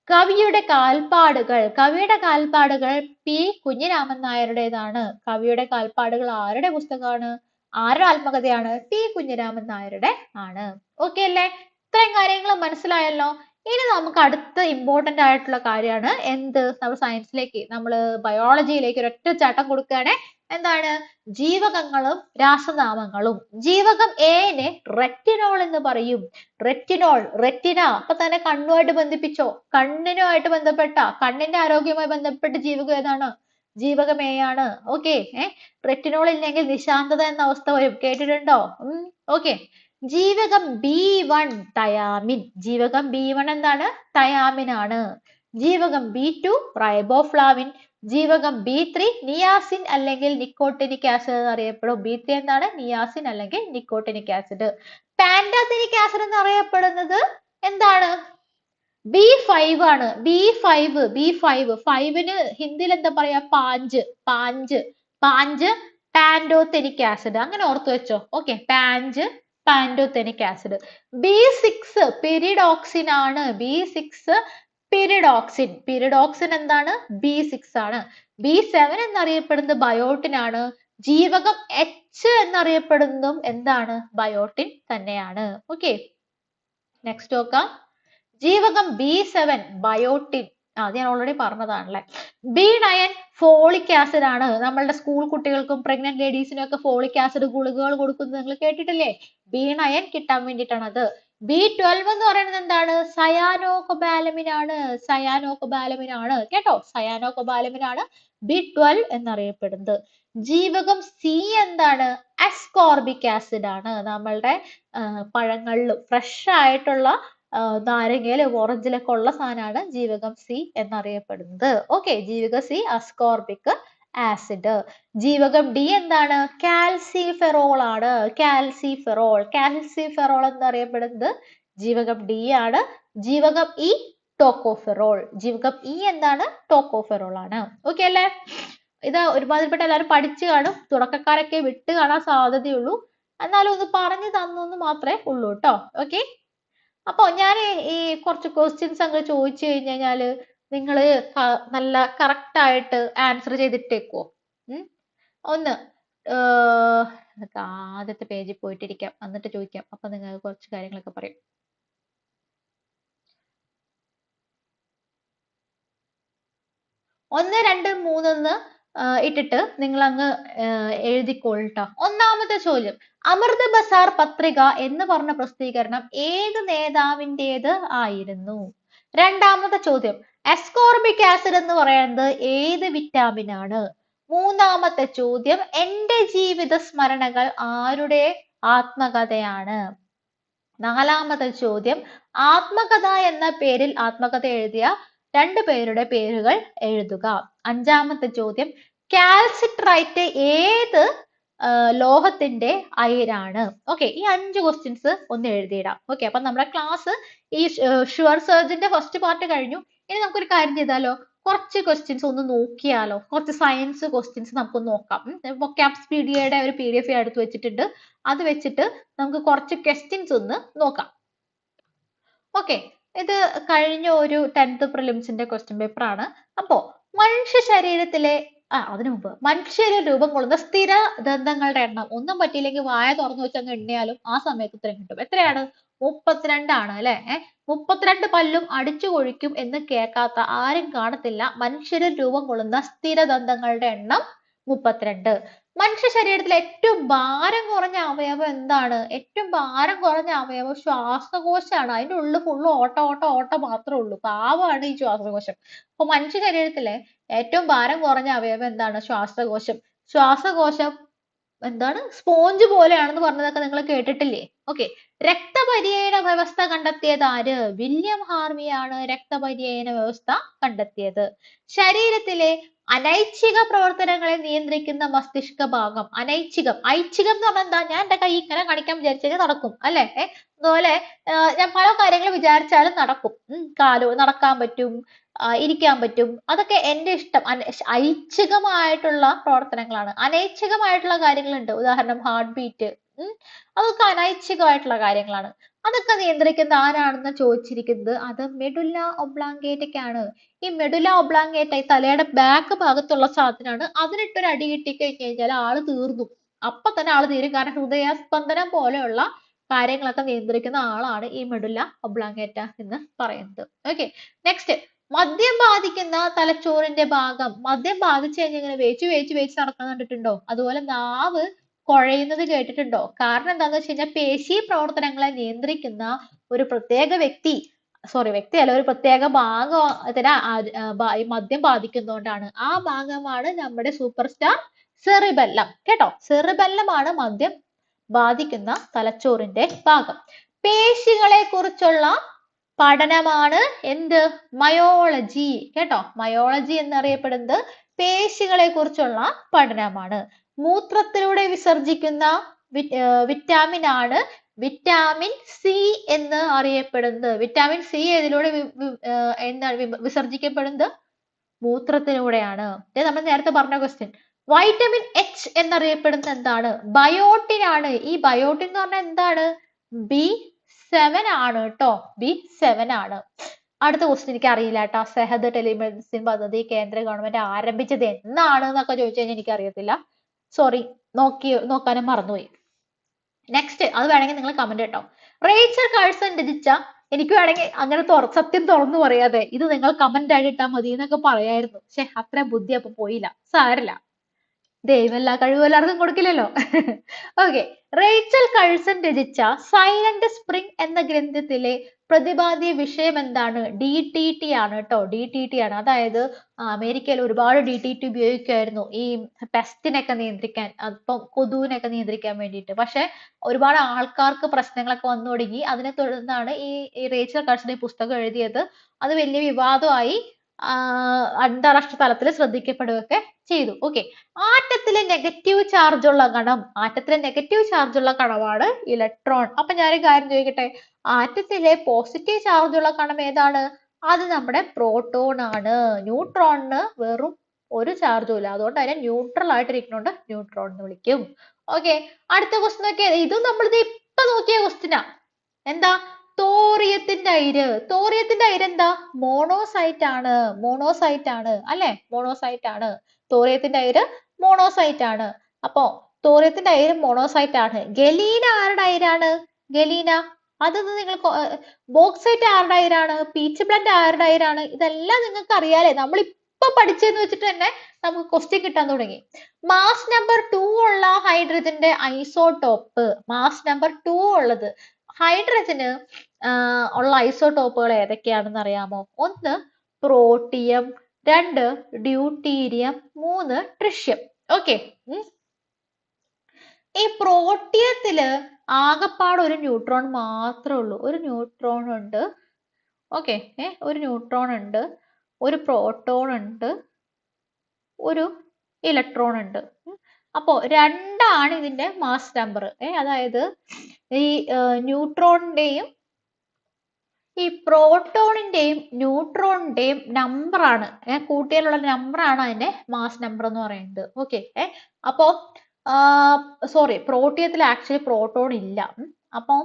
കവിയുടെ കാൽപ്പാടുകൾ. കവിയുടെ കാൽപ്പാടുകൾ P കുഞ്ഞിരാമൻ നായരുടേതാണ്. കവിയുടെ കാൽപ്പാടുകൾ ആരുടെ പുസ്തകമാണ്? ആരുടെ ആത്മകഥയാണ്? P കുഞ്ഞിരാമൻ നായരുടെ ആണ്. ഓക്കെ അല്ലേ? ഇത്രയും കാര്യങ്ങൾ മനസ്സിലായല്ലോ. ഇനി നമുക്ക് അടുത്ത ഇമ്പോർട്ടന്റ് ആയിട്ടുള്ള കാര്യമാണ് എന്ത്? നമ്മൾ സയൻസിലേക്ക്, നമ്മൾ ബയോളജിയിലേക്ക് ഒരൊറ്റ ചാട്ടം കൊടുക്കുകയാണ്. എന്താണ്? ജീവകങ്ങളും രാസനാമങ്ങളും. ജീവകം A-നെ റെറ്റിനോൾ എന്ന് പറയും. Retinol, retina. അപ്പൊ തന്നെ കണ്ണുമായിട്ട് ബന്ധിപ്പിച്ചോ. കണ്ണിനുമായിട്ട് ബന്ധപ്പെട്ട, കണ്ണിന്റെ ആരോഗ്യവുമായി ബന്ധപ്പെട്ട ജീവകം ഏതാണ്? ജീവകം A ആണ്. ഓക്കെ. റെറ്റിനോൾ ഇല്ലെങ്കിൽ നിശാന്തത എന്ന അവസ്ഥ വരും. കേട്ടിട്ടുണ്ടോ? ഓക്കെ. ജീവകം B1 തയാമിൻ. ജീവകം B1 എന്താണ്? തയാമിൻ ആണ്. ജീവകം B2 റൈബോഫ്ലാവിൻ. ജീവകം B3 നിയാസിൻ അല്ലെങ്കിൽ നിക്കോട്ടിനിക് ആസിഡ് എന്നറിയപ്പെടും. B3 എന്താണ്? നിയാസിൻ അല്ലെങ്കിൽ നിക്കോട്ടിനിക് ആസിഡ്. പാൻഡാഥനിക് ആസിഡ് എന്നറിയപ്പെടുന്നത് എന്താണ്? B5 ആണ്. B5. 5ന് ഹിന്ദിയിൽ എന്താ പറയാ? പാഞ്ച്. Pantothenic acid. അങ്ങനെ ഓർത്തു വെച്ചോ. ഓക്കെ, പാഞ്ച് പാൻഡോതെനിക് ആസിഡ്. B6 പിരിഡോക്സിൻ ആണ്. B6 pyridoxine. പിരിഡോക്സിൻ എന്താണ്? B6 ആണ്. B7 എന്നറിയപ്പെടുന്നത് ബയോട്ടിൻ ആണ്. ജീവകം H എന്നറിയപ്പെടുന്നതും എന്താണ്? ബയോട്ടിൻ തന്നെയാണ്. ഓക്കെ, നെക്സ്റ്റ് നോക്കാം. ജീവകം B7 ബയോട്ടിൻ. അത് ഞാൻ ഓൾറെഡി പറഞ്ഞതാണല്ലേ. B9 ഫോളിക് ആസിഡ് ആണ്. നമ്മളുടെ സ്കൂൾ കുട്ടികൾക്കും പ്രഗ്നന്റ് ലേഡീസിനും ഒക്കെ ഫോളിക് ആസിഡ് ഗുളികകൾ കൊടുക്കുന്നത് നിങ്ങൾ കേട്ടിട്ടില്ലേ? B9 കിട്ടാൻ വേണ്ടിയിട്ടാണ് അത്. B12 എന്ന് പറയുന്നത് എന്താണ്? സയാനോകോബാലമിൻ ആണ്. സയാനോകോബാലമിൻ ആണ് കേട്ടോ. സയാനോകോബാലമിൻ ആണ് B12 എന്നറിയപ്പെടുന്നത്. ജീവകം C എന്താണ്? അസ്കോർബിക് ആസിഡ് ആണ്. നമ്മളുടെ പഴങ്ങളിലും ഫ്രഷ് ആയിട്ടുള്ള നാരങ്ങയിലും ഓറഞ്ചിലൊക്കെ ഉള്ള സാധനമാണ് ജീവകം C എന്നറിയപ്പെടുന്നത്. ഓക്കെ, ജീവകം C അസ്കോർബിക് ആസിഡ്. ജീവകം D എന്താണ്? കാൽസിഫെറോൾ ആണ്. കാൽസിഫെറോൾ എന്നറിയപ്പെടുന്നത് ജീവകം D ആണ്. ജീവകം E ടോക്കോഫെറോൾ. ജീവകം E എന്താണ്? ടോക്കോഫെറോൾ ആണ്. ഓക്കെ അല്ലേ? ഇത് ഒരുമാതിരിപ്പെട്ട എല്ലാവരും പഠിച്ചു കാണും. തുടക്കക്കാരൊക്കെ വിട്ട് കാണാൻ സാധ്യതയുള്ളൂ. എന്നാലും ഒന്ന് പറഞ്ഞു തന്നു മാത്രമേ ഉള്ളൂ കേട്ടോ. ഓക്കെ, അപ്പൊ ഞാൻ ഈ കുറച്ച് ക്വസ്റ്റ്യൻസ് അങ്ങ് ചോദിച്ചു കഴിഞ്ഞാല് നിങ്ങൾ നല്ല കറക്റ്റ് ആയിട്ട് ആൻസർ ചെയ്തിട്ടേക്കോ? ഒന്ന് ആദ്യത്തെ പേജിൽ പോയിട്ടിരിക്കാം, എന്നിട്ട് ചോദിക്കാം. അപ്പൊ നിങ്ങൾ കുറച്ച് കാര്യങ്ങളൊക്കെ പറയും. 1, 2, 3 ഇട്ടിട്ട് നിങ്ങൾ അങ്ങ് എഴുതിക്കോൾട്ടോ. ഒന്നാമത്തെ ചോദ്യം, അമൃത ബസാർ പത്രിക എന്ന് പറഞ്ഞ പ്രസിദ്ധീകരണം ഏത് നേതാവിൻ്റെത് ആയിരുന്നു? രണ്ടാമത്തെ ചോദ്യം, അസ്കോർബിക് ആസിഡ് എന്ന് പറയുന്നത് ഏത് വിറ്റാമിൻ ആണ്? മൂന്നാമത്തെ ചോദ്യം, എന്റെ ജീവിത സ്മരണകൾ ആരുടെ ആത്മകഥയാണ്? നാലാമത്തെ ചോദ്യം, ആത്മകഥ എന്ന പേരിൽ ആത്മകഥ എഴുതിയ 2 പേരുടെ പേരുകൾ എഴുതുക. അഞ്ചാമത്തെ ചോദ്യം, കാൽസിട്രൈറ്റ് ഏത് ലോഹത്തിന്റെ അയിരാണ്? ഓക്കെ, ഈ 5 ക്വസ്റ്റ്യൻസ് ഒന്ന് എഴുതിയിടാം. ഓക്കെ, അപ്പൊ നമ്മുടെ ക്ലാസ് ഈ ഷുവർ സർജിന്റെ ഫസ്റ്റ് പാർട്ട് കഴിഞ്ഞു. ഇനി നമുക്കൊരു കാര്യം ചെയ്താലോ, കുറച്ച് ക്വസ്റ്റ്യൻസ് ഒന്ന് നോക്കിയാലോ? കുറച്ച് സയൻസ് ക്വസ്റ്റ്യൻസ് നമുക്കൊന്ന് നോക്കാം. വൊക്കാബ്സ്പീഡിയയുടെ ഒരു PDF എടുത്ത് വെച്ചിട്ടുണ്ട്. അത് വെച്ചിട്ട് നമുക്ക് കുറച്ച് ക്വസ്റ്റ്യൻസ് ഒന്ന് നോക്കാം. ഓക്കെ, ഇത് കഴിഞ്ഞ ഒരു 10th പ്രിലിംസിന്റെ ക്വസ്റ്റ്യൻ പേപ്പർ ആണ്. അപ്പോ മനുഷ്യ ശരീരത്തിലെ അതിനു മുമ്പ് മനുഷ്യരിൽ രൂപം കൊള്ളുന്ന സ്ഥിര ദന്തങ്ങളുടെ എണ്ണം ഒന്നും പറ്റിയില്ലെങ്കിൽ വായ തുറന്നു വെച്ചങ്ങ് എണ്ണിയാലും ആ സമയത്ത് ഉത്തരം കിട്ടും. എത്രയാണ്? 32 അല്ലെ? 32 പല്ലും അടിച്ചു കൊഴിക്കും എന്ന് കേൾക്കാത്ത ആരും കാണത്തില്ല. മനുഷ്യരിൽ രൂപം കൊള്ളുന്ന സ്ഥിര ദന്തങ്ങളുടെ എണ്ണം 32. മനുഷ്യ ശരീരത്തിലെ ഏറ്റവും ഭാരം കുറഞ്ഞ അവയവം എന്താണ്? ഏറ്റവും ഭാരം കുറഞ്ഞ അവയവം ശ്വാസകോശമാണ്. അതിന്റെ ഉള്ളിൽ ഫുള്ള് ഓട്ടം മാത്രമേ ഉള്ളൂ. പാവമാണ് ഈ ശ്വാസകോശം. അപ്പൊ മനുഷ്യ ശരീരത്തിലെ ഏറ്റവും ഭാരം കുറഞ്ഞ അവയവം എന്താണ്? ശ്വാസകോശം. ശ്വാസകോശം എന്താണ്? സ്പോഞ്ച് പോലെയാണെന്ന് പറഞ്ഞതൊക്കെ നിങ്ങൾ കേട്ടിട്ടില്ലേ? ഓക്കെ. രക്തപര്യന വ്യവസ്ഥ കണ്ടെത്തിയത് ആര്? വില്യം ഹാർവിയാണ് രക്തപര്യന വ്യവസ്ഥ കണ്ടെത്തിയത്. ശരീരത്തിലെ അനൈച്ഛിക പ്രവർത്തനങ്ങളെ നിയന്ത്രിക്കുന്ന മസ്തിഷ്ക ഭാഗം. അനൈച്ഛികം. ഐച്ഛികം എന്ന് പറഞ്ഞാൽ എന്താ? ഞാൻ എന്റെ കൈ ഇങ്ങനെ കാണിക്കാൻ വിചാരിച്ചാൽ നടക്കും അല്ലെ? അതുപോലെ ഞാൻ പല കാര്യങ്ങൾ വിചാരിച്ചാലും നടക്കും. നടക്കാൻ പറ്റും, ഇരിക്കാൻ പറ്റും. അതൊക്കെ എന്റെ ഇഷ്ടം. ഐച്ഛികമായിട്ടുള്ള പ്രവർത്തനങ്ങളാണ്. അനൈച്ഛികമായിട്ടുള്ള കാര്യങ്ങളുണ്ട്. ഉദാഹരണം ഹാർട്ട് ബീറ്റ്. അതൊക്കെ അനൈച്ഛികമായിട്ടുള്ള കാര്യങ്ങളാണ്. അതൊക്കെ നിയന്ത്രിക്കുന്ന ആരാണെന്ന് ചോദിച്ചിരിക്കുന്നത്. അത് മെഡുല്ല ഒബ്ലാങ്കേറ്റയ്ക്ക് ആണ്. ഈ മെഡുല്ല ഒബ്ലാങ്കേറ്റ ഈ തലയുടെ ബാക്ക് ഭാഗത്തുള്ള സാധനമാണ്. അതിനിട്ടൊരു അടി കിട്ടി കഴിഞ്ഞാൽ ആള് തീർന്നു. അപ്പൊ തന്നെ ആള് തീരും. കാരണം ഹൃദയസ്പന്ദനം പോലെയുള്ള കാര്യങ്ങളൊക്കെ നിയന്ത്രിക്കുന്ന ആളാണ് ഈ മെഡുല്ല ഒബ്ലാങ്കേറ്റ എന്ന് പറയുന്നത്. ഓക്കെ. നെക്സ്റ്റ്, മദ്യം ബാധിക്കുന്ന തലച്ചോറിന്റെ ഭാഗം. മദ്യം ബാധിച്ചു കഴിഞ്ഞാൽ ഇങ്ങനെ വേച്ച് നടക്കുന്നത് കണ്ടിട്ടുണ്ടോ? അതുപോലെ നാവ് കുഴയുന്നത് കേട്ടിട്ടുണ്ടോ? കാരണം എന്താന്ന് വെച്ച് കഴിഞ്ഞാൽ പേശി പ്രവർത്തനങ്ങളെ നിയന്ത്രിക്കുന്ന ഒരു പ്രത്യേക വ്യക്തിയല്ല, ഒരു പ്രത്യേക ഭാഗത്തിന് ഈ മദ്യം ബാധിക്കുന്നതുകൊണ്ടാണ്. ആ ഭാഗമാണ് നമ്മുടെ സൂപ്പർ സ്റ്റാർ സെറിബെല്ലം. കേട്ടോ, സെറിബെല്ലം ആണ് മദ്യം ബാധിക്കുന്ന തലച്ചോറിന്റെ ഭാഗം. പേശികളെ കുറിച്ചുള്ള പഠനമാണ് എന്ത്? മയോളജി. കേട്ടോ, മയോളജി എന്നറിയപ്പെടുന്നത് പേശികളെ കുറിച്ചുള്ള പഠനമാണ്. മൂത്രത്തിലൂടെ വിസർജിക്കുന്ന വിറ്റാമിൻ ആണ് വിറ്റാമിൻ സി എന്ന് അറിയപ്പെടുന്നത്. വിറ്റാമിൻ സി ഏതിലൂടെ എന്താണ് വിസർജിക്കപ്പെടുന്നത്? മൂത്രത്തിലൂടെയാണ്. നമ്മൾ നേരത്തെ പറഞ്ഞ ക്വസ്റ്റ്യൻ. വൈറ്റമിൻ എച്ച് എന്നറിയപ്പെടുന്നത് എന്താണ്? ബയോട്ടിൻ ആണ്. ഈ ബയോട്ടിൻ എന്ന് പറഞ്ഞാൽ എന്താണ്? B7 ആണ് കേട്ടോ. B7 ആണ്. അടുത്ത ക്വസ്റ്റ്യൻ എനിക്ക് അറിയില്ല കേട്ടോ. സെഹദ് ടെലിമെഡിസിൻ പദ്ധതി കേന്ദ്ര ഗവൺമെന്റ് ആരംഭിച്ചത് എന്നാണ് എന്നൊക്കെ ചോദിച്ചു കഴിഞ്ഞാൽ എനിക്ക് അറിയത്തില്ല. സോറി, നോക്കാനും മറന്നുപോയി. നെക്സ്റ്റ്, അത് വേണമെങ്കിൽ നിങ്ങൾ കമന്റ് കേട്ടോ. റേച്ചൽ കാഴ്സൺ രചിച്ച, എനിക്ക് വേണമെങ്കിൽ അങ്ങനെ സത്യം തുറന്നു പറയാതെ ഇത് നിങ്ങൾ കമന്റ് ആയിട്ട് ഇട്ടാൽ മതി എന്നൊക്കെ പറയായിരുന്നു. പക്ഷെ അത്ര ബുദ്ധി അപ്പൊ പോയില്ല. സാരല്ല, ദൈവം കഴിവ് എല്ലാവർക്കും കൊടുക്കില്ലല്ലോ. ഓക്കെ. റേച്ചൽ കഴ്സൺ രചിച്ച സൈലന്റ് സ്പ്രിംഗ് എന്ന ഗ്രന്ഥത്തിലെ പ്രതിപാദ്യ വിഷയം എന്താണ്? DTT ആണ് കേട്ടോ. DTT ആണ്. അതായത് അമേരിക്കയിൽ ഒരുപാട് DTT ഉപയോഗിക്കുമായിരുന്നു ഈ പെസ്റ്റിനൊക്കെ നിയന്ത്രിക്കാൻ, അപ്പം കൊതുവിനൊക്കെ നിയന്ത്രിക്കാൻ വേണ്ടിയിട്ട്. പക്ഷെ ഒരുപാട് ആൾക്കാർക്ക് പ്രശ്നങ്ങളൊക്കെ വന്നു തുടങ്ങി. അതിനെ തുടർന്നാണ് ഈ റേച്ചൽ കഴ്സൺ ഈ പുസ്തകം എഴുതിയത്. അത് വലിയ വിവാദമായി അന്താരാഷ്ട്ര തലത്തിൽ ശ്രദ്ധിക്കപ്പെടുകയൊക്കെ ചെയ്തു. ഓക്കെ. ആറ്റത്തിലെ നെഗറ്റീവ് ചാർജ് ഉള്ള കണം. ആറ്റത്തിലെ നെഗറ്റീവ് ചാർജ് ഉള്ള കണമാണ് ഇലക്ട്രോൺ. അപ്പൊ ഞാനൊരു കാര്യം ചോദിക്കട്ടെ, ആറ്റത്തിലെ പോസിറ്റീവ് ചാർജ് ഉള്ള കണം ഏതാണ്? അത് നമ്മുടെ പ്രോട്ടോൺ ആണ്. ന്യൂട്രോണിന് വെറും ഒരു ചാർജും ഇല്ല. അതുകൊണ്ട് അതിനെ ന്യൂട്രൽ ആയിട്ടിരിക്കുന്നതുകൊണ്ട് ന്യൂട്രോൺ എന്ന് വിളിക്കും. ഓക്കെ. അടുത്ത ക്വസ്റ്റ്യൻ നോക്കിയാൽ ഇതും നമ്മളിത് ഇപ്പൊ നോക്കിയ ക്വസ്റ്റ്യനാ. എന്താ? തോറിയത്തിന്റെ അയിര്. തോറിയത്തിന്റെ അയിര് എന്താ? മോണോസൈറ്റ് ആണ് അല്ലെ? മോണോസൈറ്റ് ആണ്. തോറിയത്തിന്റെ അയിര് മോണോസൈറ്റ് ആണ്. അപ്പോ തോറിയത്തിന്റെ അയിര് മോണോസൈറ്റ് ആണ്. ഗലീന ആരുടെ അയിരാണ്? ഗലീന അത് നിങ്ങൾ ബോക്സൈറ്റ് ആരുടെ അയിരാണ്? പീച്ച് ബ്ലഡ് ആരുടെ അയിരാണ്? ഇതെല്ലാം നിങ്ങൾക്ക് അറിയാലേ. നമ്മൾ ഇപ്പൊ പഠിച്ചെന്ന് വെച്ചിട്ട് തന്നെ നമുക്ക് ക്വസ്റ്റ്യൻ കിട്ടാൻ തുടങ്ങി. മാസ് നമ്പർ 2 ഉള്ള ഹൈഡ്രജന്റെ ഐസോടോപ്പ്. മാസ് നമ്പർ 2 ഉള്ളത് ഹൈഡ്രജന് ഉള്ള ഐസോടോപ്പുകൾ ഏതൊക്കെയാണെന്ന് അറിയാമോ? 1 പ്രോട്ടിയം, 2 ഡ്യൂട്ടീരിയം, 3 ട്രിഷ്യം. ഓക്കെ. ഈ പ്രോട്ടിയത്തില് ആകപ്പാട് ഒരു ന്യൂട്രോൺ മാത്രമേ ഉള്ളൂ. ഒരു ന്യൂട്രോൺ ഉണ്ട്. ഓക്കെ. ഒരു ന്യൂട്രോൺ ഉണ്ട്, ഒരു പ്രോട്ടോൺ ഉണ്ട്, ഒരു ഇലക്ട്രോൺ ഉണ്ട്. അപ്പോ 2 ആണ് ഇതിന്റെ മാസ് നമ്പർ. അതായത് ഈ ന്യൂട്രോണിന്റെയും ഈ പ്രോട്ടോണിന്റെയും ന്യൂട്രോണിന്റെയും നമ്പർ ആണ്, കൂട്ടിയാലുള്ള നമ്പർ ആണ് അതിന്റെ മാസ് നമ്പർ എന്ന് പറയുന്നത്. ഓക്കെ. അപ്പോ സോറി, പ്രോട്ടിയത്തിൽ ആക്ച്വലി പ്രോട്ടോൺ ഇല്ല. അപ്പോ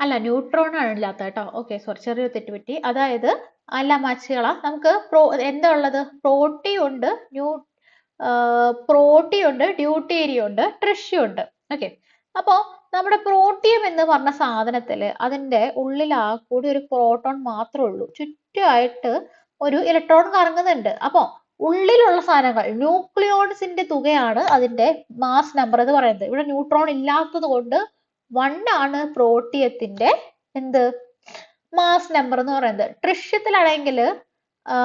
അല്ല, ന്യൂട്രോൺ ആണ് ഇല്ലാത്ത കേട്ടോ. ഓക്കെ, സോറി, ചെറിയൊരു തെറ്റ് പറ്റി. അതായത് അല്ല മച്ചുകളാ, നമുക്ക് എന്താ ഉള്ളത്? പ്രോട്ടി ഉണ്ട്, പ്രോട്ടി ഉണ്ട്, ഡ്യൂട്ടീരിയം ഉണ്ട്, ട്രിഷ്യം ഉണ്ട്. ഓക്കെ, അപ്പോ നമ്മുടെ പ്രോട്ടിയം എന്ന് പറഞ്ഞ സാധനത്തില് അതിന്റെ ഉള്ളിൽ ആ കൂടി ഒരു പ്രോട്ടോൺ മാത്രമേ ഉള്ളൂ. ചുറ്റുമായിട്ട് ഒരു ഇലക്ട്രോൺ കറങ്ങുന്നുണ്ട്. അപ്പോ ഉള്ളിലുള്ള സാധനങ്ങൾ ന്യൂക്ലിയോൺസിന്റെ തുകയാണ് അതിന്റെ മാസ് നമ്പർ എന്ന് പറയുന്നത്. ഇവിടെ ന്യൂട്രോൺ ഇല്ലാത്തത് കൊണ്ട് 1 ആണ് പ്രോട്ടിയത്തിന്റെ എന്ത് മാസ് നമ്പർ എന്ന് പറയുന്നത്. ട്രിഷ്യത്തിലാണെങ്കിൽ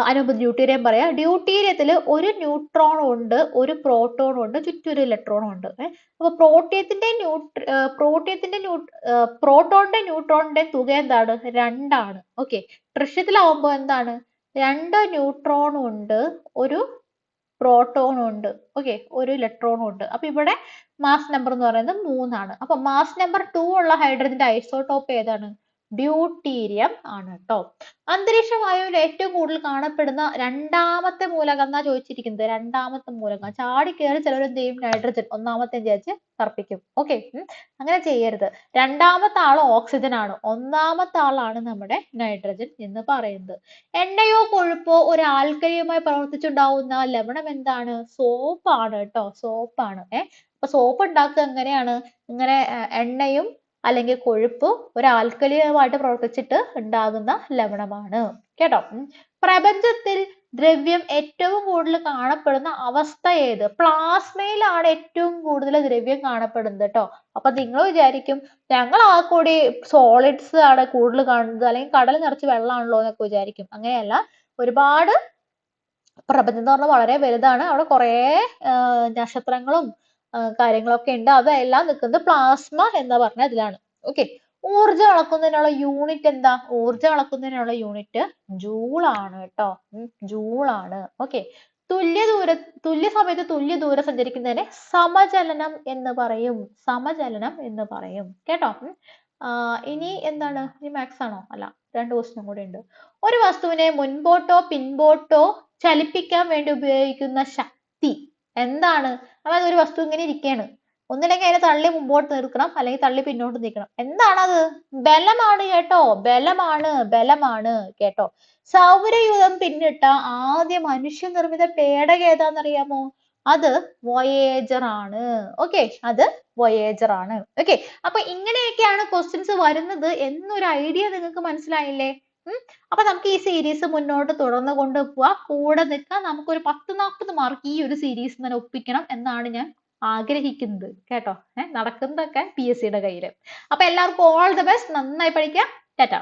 അനുപ ഡ്യൂട്ടീരിയം പറയാം. ഡ്യൂട്ടീരിയത്തിൽ ഒരു ന്യൂട്രോൺ ഉണ്ട്, ഒരു പ്രോട്ടോൺ ഉണ്ട്, ചുറ്റും ഒരു ഇലക്ട്രോൺ ഉണ്ട്. അപ്പൊ പ്രോട്ടോണിന്റെ ന്യൂട്രോണിന്റെ തുക എന്താണ്? 2 ആണ്. ഓക്കെ, ട്രിഷ്യത്തിലാവുമ്പോ എന്താണ്? 2 ന്യൂട്രോൺ ഉണ്ട്, ഒരു പ്രോട്ടോൺ ഉണ്ട്, ഓക്കെ, ഒരു ഇലക്ട്രോൺ ഉണ്ട്. അപ്പൊ ഇവിടെ മാസ് നമ്പർ എന്ന് പറയുന്നത് 3 ആണ്. അപ്പൊ മാസ് നമ്പർ 2 ഉള്ള ഹൈഡ്രജന്റെ ഐസോടോപ്പ് ഏതാണ്? ഡ്യൂട്ടീരിയം ആണ് കേട്ടോ. അന്തരീക്ഷ വായുവിൽ ഏറ്റവും കൂടുതൽ കാണപ്പെടുന്ന രണ്ടാമത്തെ മൂലകം എന്നാ ചോദിച്ചിരിക്കുന്നത്. രണ്ടാമത്തെ മൂലകം ചാടി കയറി ചിലർ എന്ത് ചെയ്യും? നൈട്രജൻ ഒന്നാമത്തെ വിചാരിച്ച് തർപ്പിക്കും. ഓക്കെ, അങ്ങനെ ചെയ്യരുത്. രണ്ടാമത്തെ ആള് ഓക്സിജൻ ആണ്, ഒന്നാമത്തെ ആളാണ് നമ്മുടെ നൈട്രജൻ എന്ന് പറയുന്നത്. എണ്ണയോ കൊഴുപ്പോ ഒരു ആൽക്കലിയുമായി പ്രവർത്തിച്ചുണ്ടാവുന്ന ലവണം എന്താണ്? സോപ്പാണ് കേട്ടോ, സോപ്പാണ്. അപ്പൊ സോപ്പ് ഉണ്ടാക്കുക എങ്ങനെയാണ്? ഇങ്ങനെ എണ്ണയും അല്ലെങ്കിൽ കൊഴുപ്പ് ഒരു ആൽക്കലിയുമായിട്ട് പ്രവർത്തിച്ചിട്ട് ഉണ്ടാകുന്ന ലവണമാണ് കേട്ടോ. പ്രപഞ്ചത്തിൽ ദ്രവ്യം ഏറ്റവും കൂടുതൽ കാണപ്പെടുന്ന അവസ്ഥ ഏത്? പ്ലാസ്മയിലാണ് ഏറ്റവും കൂടുതൽ ദ്രവ്യം കാണപ്പെടുന്നത് കേട്ടോ. അപ്പൊ നിങ്ങൾ വിചാരിക്കും ഞങ്ങൾ ആ കൂടി സോളിഡ്സ് ആണ് കൂടുതൽ കാണുന്നത്, അല്ലെങ്കിൽ കടൽ നിറച്ച് വെള്ളമാണല്ലോ എന്നൊക്കെ വിചാരിക്കും. അങ്ങനെയല്ല, ഒരുപാട് പ്രപഞ്ചം എന്ന് പറഞ്ഞാൽ വളരെ വലുതാണ്. അവിടെ കുറേ നക്ഷത്രങ്ങളും കാര്യങ്ങളൊക്കെ ഉണ്ട്. അതെല്ലാം നിൽക്കുന്നത് പ്ലാസ്മ എന്ന് പറഞ്ഞ ഇതിലാണ്. ഓക്കെ, ഊർജം അളക്കുന്നതിനുള്ള യൂണിറ്റ് എന്താ? ഊർജം അളക്കുന്നതിനുള്ള യൂണിറ്റ് ജൂൾ ആണ് കേട്ടോ. ജൂൾ ആണ്. ഓക്കെ, തുല്യ സമയത്ത് തുല്യ ദൂരം സഞ്ചരിക്കുന്നതിനെ സമചലനം എന്ന് പറയും. സമചലനം എന്ന് പറയും കേട്ടോ. ഇനി എന്താണ്? ഇനി മാത്സ് ആണോ? അല്ല, 2 ക്വസ്റ്റ്യൻ കൂടെ ഉണ്ട്. ഒരു വസ്തുവിനെ മുൻപോട്ടോ പിൻപോട്ടോ ചലിപ്പിക്കാൻ വേണ്ടി ഉപയോഗിക്കുന്ന ശക്തി എന്താണ്? അതായത് ഒരു വസ്തു ഇങ്ങനെ ഇരിക്കുകയാണ്, ഒന്നില്ലെങ്കിൽ അതിനെ തള്ളി മുമ്പോട്ട് നിൽക്കണം, അല്ലെങ്കിൽ തള്ളി പിന്നോട്ട് നിൽക്കണം. എന്താണത്? ബലമാണ് കേട്ടോ, ബലമാണ് കേട്ടോ. സൗരയൂഥം പിന്നിട്ട ആദ്യ മനുഷ്യനിർമ്മിത പേടകം ഏതാണെന്നറിയാമോ? അത് വോയേജർ ആണ്. ഓക്കെ, അത് വോയേജർ ആണ്. ഓക്കെ, അപ്പൊ ഇങ്ങനെയൊക്കെയാണ് ക്വസ്റ്റ്യൻസ് വരുന്നത് എന്നൊരു ഐഡിയ നിങ്ങൾക്ക് മനസ്സിലായില്ലേ? അപ്പൊ നമുക്ക് ഈ സീരീസ് മുന്നോട്ട് തുടർന്ന് കൊണ്ടുപോവാ, കൂടെ നിൽക്കാം. നമുക്കൊരു 10-40 മാർക്ക് ഈ ഒരു സീരീസ് തന്നെ ഒപ്പിക്കണം എന്നാണ് ഞാൻ ആഗ്രഹിക്കുന്നത് കേട്ടോ. നടക്കുന്നതൊക്കെ PSC യുടെ കയ്യില്. അപ്പൊ എല്ലാവർക്കും ഓൾ ദി ബെസ്റ്റ്. നന്നായി പഠിക്കാം. ടാറ്റാ.